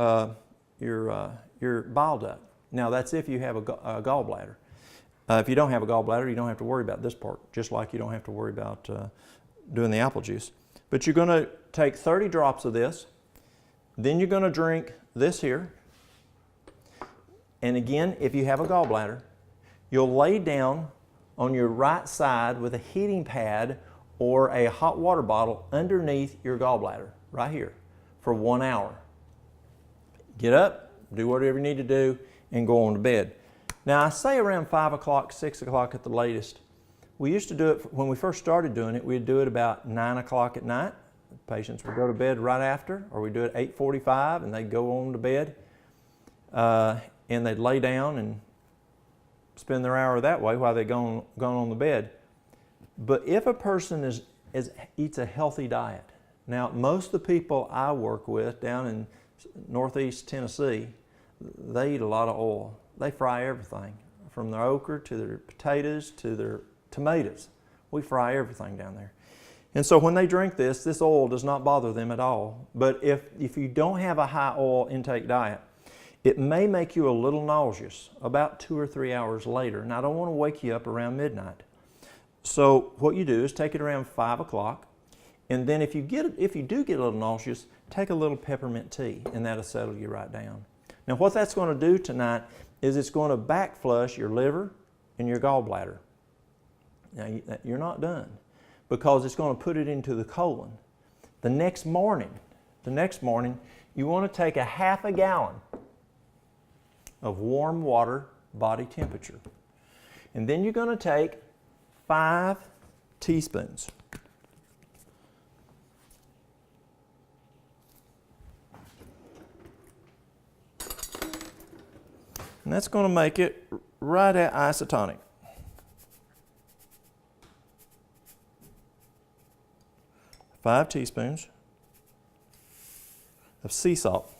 bile duct. Now that's if you have a gallbladder. If you don't have a gallbladder, you don't have to worry about this part, just like you don't have to worry about doing the apple juice. But you're going to take 30 drops of this, then you're going to drink this here. And again, if you have a gallbladder, you'll lay down on your right side with a heating pad or a hot water bottle underneath your gallbladder, right here, for 1 hour. Get up, do whatever you need to do, and go on to bed. Now I say around 5 o'clock, 6 o'clock at the latest. We used to do it, when we first started doing it, we'd do it about 9 o'clock at night. Patients would go to bed right after, or we'd do it at 8:45 and they'd go on to bed. And they'd lay down and spend their hour that way while they're gone on the bed. But if a person eats a healthy diet, now most of the people I work with down in northeast Tennessee, they eat a lot of oil. They fry everything, from their okra to their potatoes to their tomatoes. We fry everything down there. And so when they drink this, this oil does not bother them at all. But if you don't have a high oil intake diet, it may make you a little nauseous about 2 or 3 hours later. And I don't want to wake you up around midnight. So what you do is take it around 5 o'clock. And then if you do get a little nauseous, take a little peppermint tea, and that'll settle you right down. Now what that's going to do tonight is it's going to back flush your liver and your gallbladder. Now you're not done, because it's going to put it into the colon. The next morning, you want to take a half a gallon of warm water, body temperature. And then you're going to take 5 teaspoons. And that's going to make it right at isotonic. Five teaspoons of sea salt.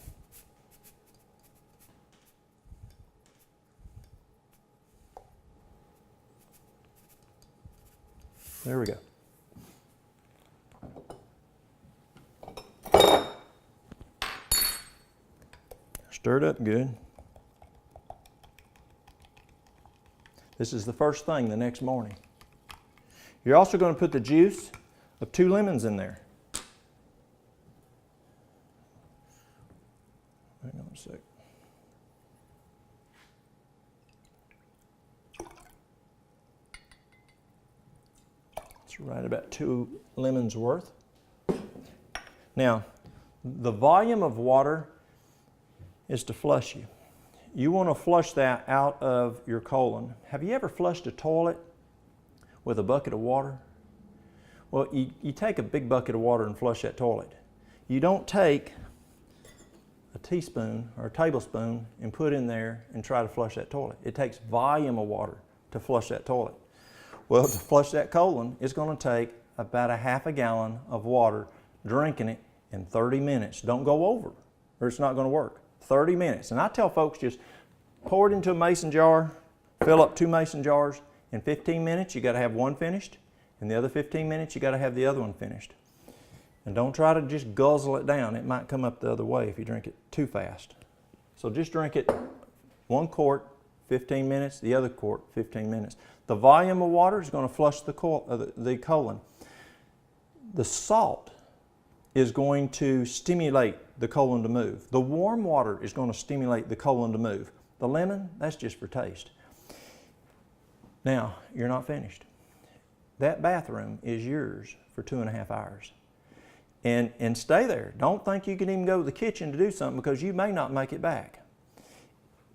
There we go. Stir it up good. This is the first thing the next morning. You're also going to put the juice of 2 lemons in there. Hang on a sec. It's right about 2 lemons worth. Now, the volume of water is to flush you. You want to flush that out of your colon. Have you ever flushed a toilet with a bucket of water? Well, you take a big bucket of water and flush that toilet. You don't take a teaspoon or a tablespoon and put in there and try to flush that toilet. It takes volume of water to flush that toilet. Well, to flush that colon, it's going to take about a half a gallon of water, drinking it in 30 minutes. Don't go over, or it's not going to work. 30 minutes. And I tell folks, just pour it into a mason jar, fill up 2 mason jars. In 15 minutes, you got to have one finished. In the other 15 minutes, you got to have the other one finished. And don't try to just guzzle it down. It might come up the other way if you drink it too fast. So just drink it 1 quart, 15 minutes, the other quart, 15 minutes. The volume of water is going to flush the colon. The salt is going to stimulate the colon to move. The warm water is going to stimulate the colon to move. The lemon, that's just for taste. Now, you're not finished. That bathroom is yours for 2.5 hours. And stay there. Don't think you can even go to the kitchen to do something, because you may not make it back.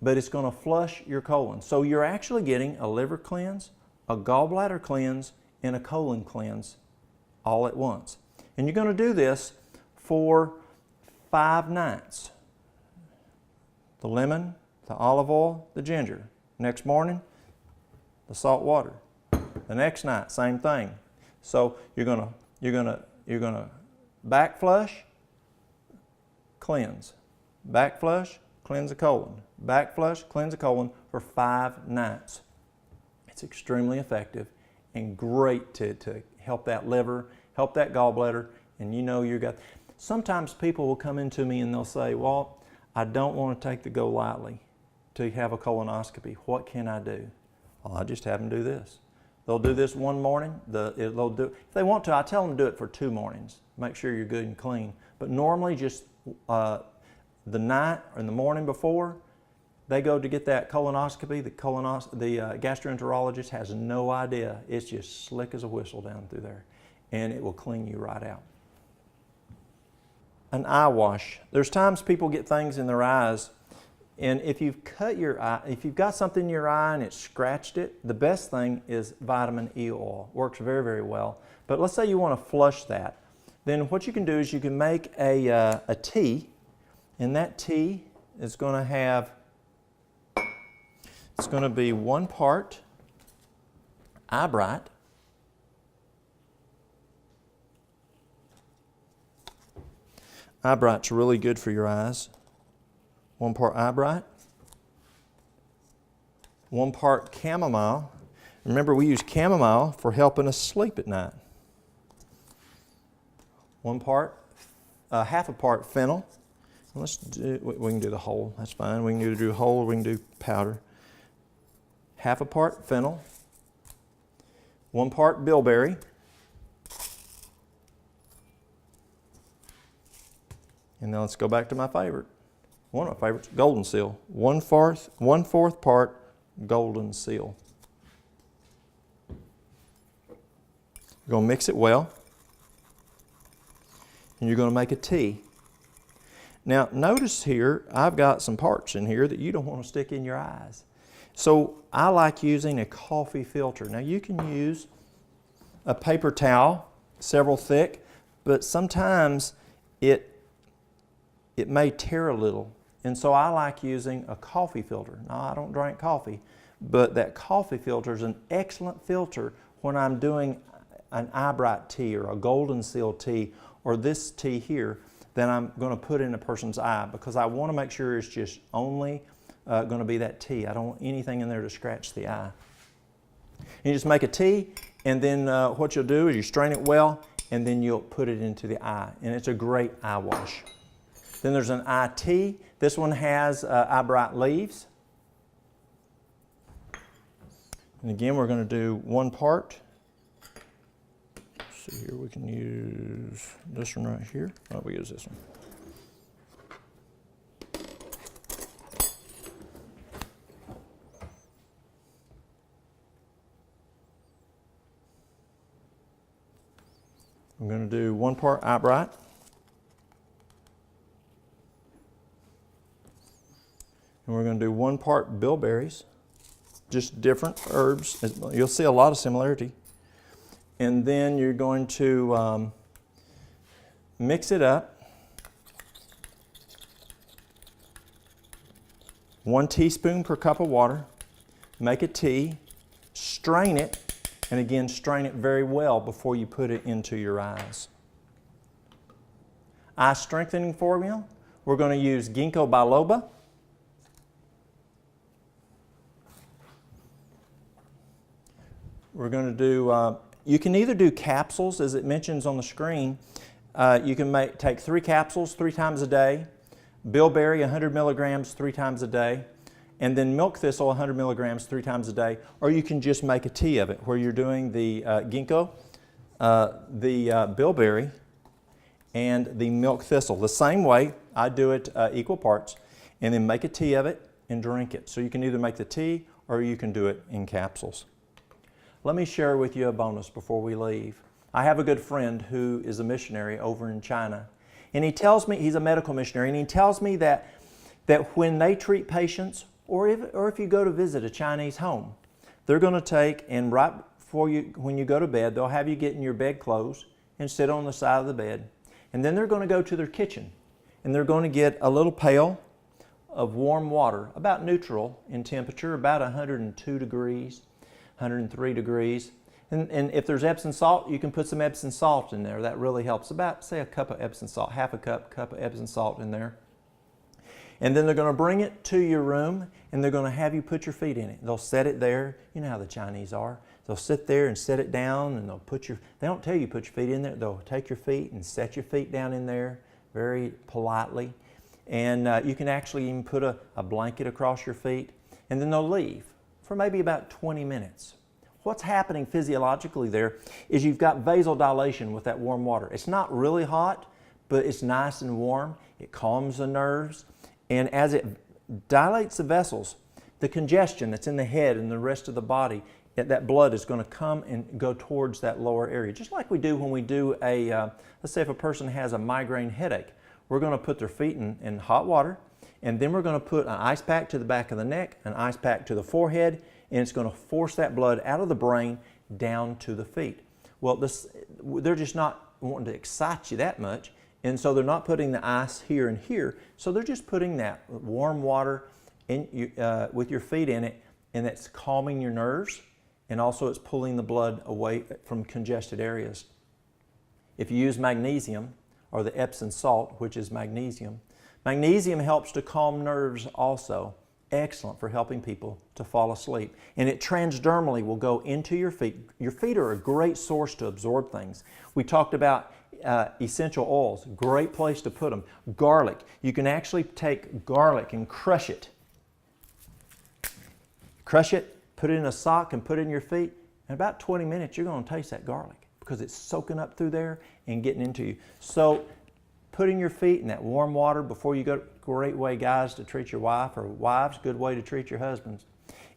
But it's going to flush your colon. So you're actually getting a liver cleanse, a gallbladder cleanse, and a colon cleanse all at once. And you're going to do this for 5 nights. The lemon, the olive oil, the ginger. Next morning, the salt water. The next night, same thing. So you're gonna back flush, cleanse. Back flush, cleanse the colon. Back flush, cleanse the colon for 5 nights. It's extremely effective and great to help that liver, help that gallbladder, and you know you got. Sometimes people will come into me and they'll say, "Walt, I don't want to take the Go Lightly to have a colonoscopy. What can I do?" Well, I just have them do this. They'll do this one morning. They'll do, if they want to, I tell them to do it for 2 mornings. Make sure you're good and clean. But normally just the night or in the morning before they go to get that colonoscopy, the gastroenterologist has no idea. It's just slick as a whistle down through there, and it will clean you right out. An eye wash. There's times people get things in their eyes, and if you've cut your eye, if you've got something in your eye and it's scratched it, the best thing is vitamin E oil. Works very, very well. But let's say you want to flush that. Then what you can do is you can make a tea, and that tea is going to have, it's going to be 1 part eye bright, eye bright's really good for your eyes. 1 part eye bright, 1 part chamomile. Remember, we use chamomile for helping us sleep at night. half a part fennel. We can do the whole, that's fine. We can do whole or we can do powder. Half a part fennel, 1 part bilberry, and now let's go back to my favorite. One of my favorites, golden seal. 1/4 part golden seal. You're going to mix it well, and you're going to make a tea. Now notice here, I've got some parts in here that you don't want to stick in your eyes. So I like using a coffee filter. Now you can use a paper towel, several thick, but sometimes it may tear a little. And so I like using a coffee filter. Now I don't drink coffee, but that coffee filter is an excellent filter when I'm doing an eye bright tea or a golden seal tea or this tea here that I'm going to put in a person's eye, because I want to make sure it's just only going to be that tea. I don't want anything in there to scratch the eye. You just make a tea, and then what you'll do is you strain it well, and then you'll put it into the eye, and it's a great eye wash. Then there's an eye tea. This one has eye bright leaves. And again, we're going to do 1 part. Let's see here, we can use this one right here. Oh, we use this one. I'm going to do 1 part eye bright. And we're going to do 1 part bilberries, just different herbs. You'll see a lot of similarity. And then you're going to mix it up. 1 teaspoon per cup of water. Make a tea, strain it, and again, strain it very well before you put it into your eyes. Eye strengthening formula, we're going to use ginkgo biloba. We're going to do, you can either do capsules, as it mentions on the screen. You can take 3 capsules 3 times a day, bilberry 100 milligrams 3 times a day, and then milk thistle 100 milligrams 3 times a day, or you can just make a tea of it where you're doing the ginkgo, the bilberry, and the milk thistle. The same way, I do it equal parts, and then make a tea of it and drink it. So you can either make the tea or you can do it in capsules. Let me share with you a bonus before we leave. I have a good friend who is a missionary over in China, and he tells me, he's a medical missionary, and he tells me that when they treat patients, or if you go to visit a Chinese home, they're going to take, and right before when you go to bed, they'll have you get in your bed clothes and sit on the side of the bed. And then they're going to go to their kitchen, and they're going to get a little pail of warm water, about neutral in temperature, about 102 degrees, 103 degrees. And if there's Epsom salt, you can put some Epsom salt in there. That really helps. About, say, a cup of Epsom salt, half a cup of Epsom salt in there. And then they're going to bring it to your room, and they're going to have you put your feet in it. They'll set it there. You know how the Chinese are. They'll sit there and set it down, and they'll they don't tell you to put your feet in there. They'll take your feet and set your feet down in there very politely. And you can actually even put a blanket across your feet, and then they'll leave for maybe about 20 minutes. What's happening physiologically there is you've got vasodilation with that warm water. It's not really hot, but it's nice and warm. It calms the nerves. And as it dilates the vessels, the congestion that's in the head and the rest of the body, that blood is going to come and go towards that lower area. Just like we do when we do let's say if a person has a migraine headache, we're going to put their feet in hot water, and then we're going to put an ice pack to the back of the neck, an ice pack to the forehead, and it's going to force that blood out of the brain down to the feet. Well, they're just not wanting to excite you that much, and so they're not putting the ice here and here, so they're just putting that warm water with your feet in it, and that's calming your nerves, and also it's pulling the blood away from congested areas. If you use magnesium, or the Epsom salt, which is magnesium, magnesium helps to calm nerves also. Excellent for helping people to fall asleep. And it transdermally will go into your feet. Your feet are a great source to absorb things. We talked about essential oils, great place to put them. Garlic, you can actually take garlic and crush it. Crush it, put it in a sock and put it in your feet. In about 20 minutes, you're going to taste that garlic because it's soaking up through there and getting into you. So putting your feet in that warm water before you go, great way, guys, to treat your wife, or wives, good way to treat your husbands.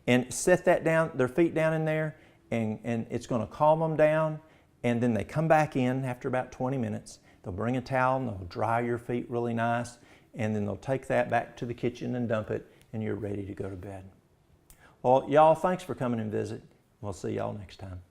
And set that down, their feet down in there, and it's going to calm them down. And then they come back in after about 20 minutes. They'll bring a towel and they'll dry your feet really nice. And then they'll take that back to the kitchen and dump it, and you're ready to go to bed. Well, y'all, thanks for coming and visit. We'll see y'all next time.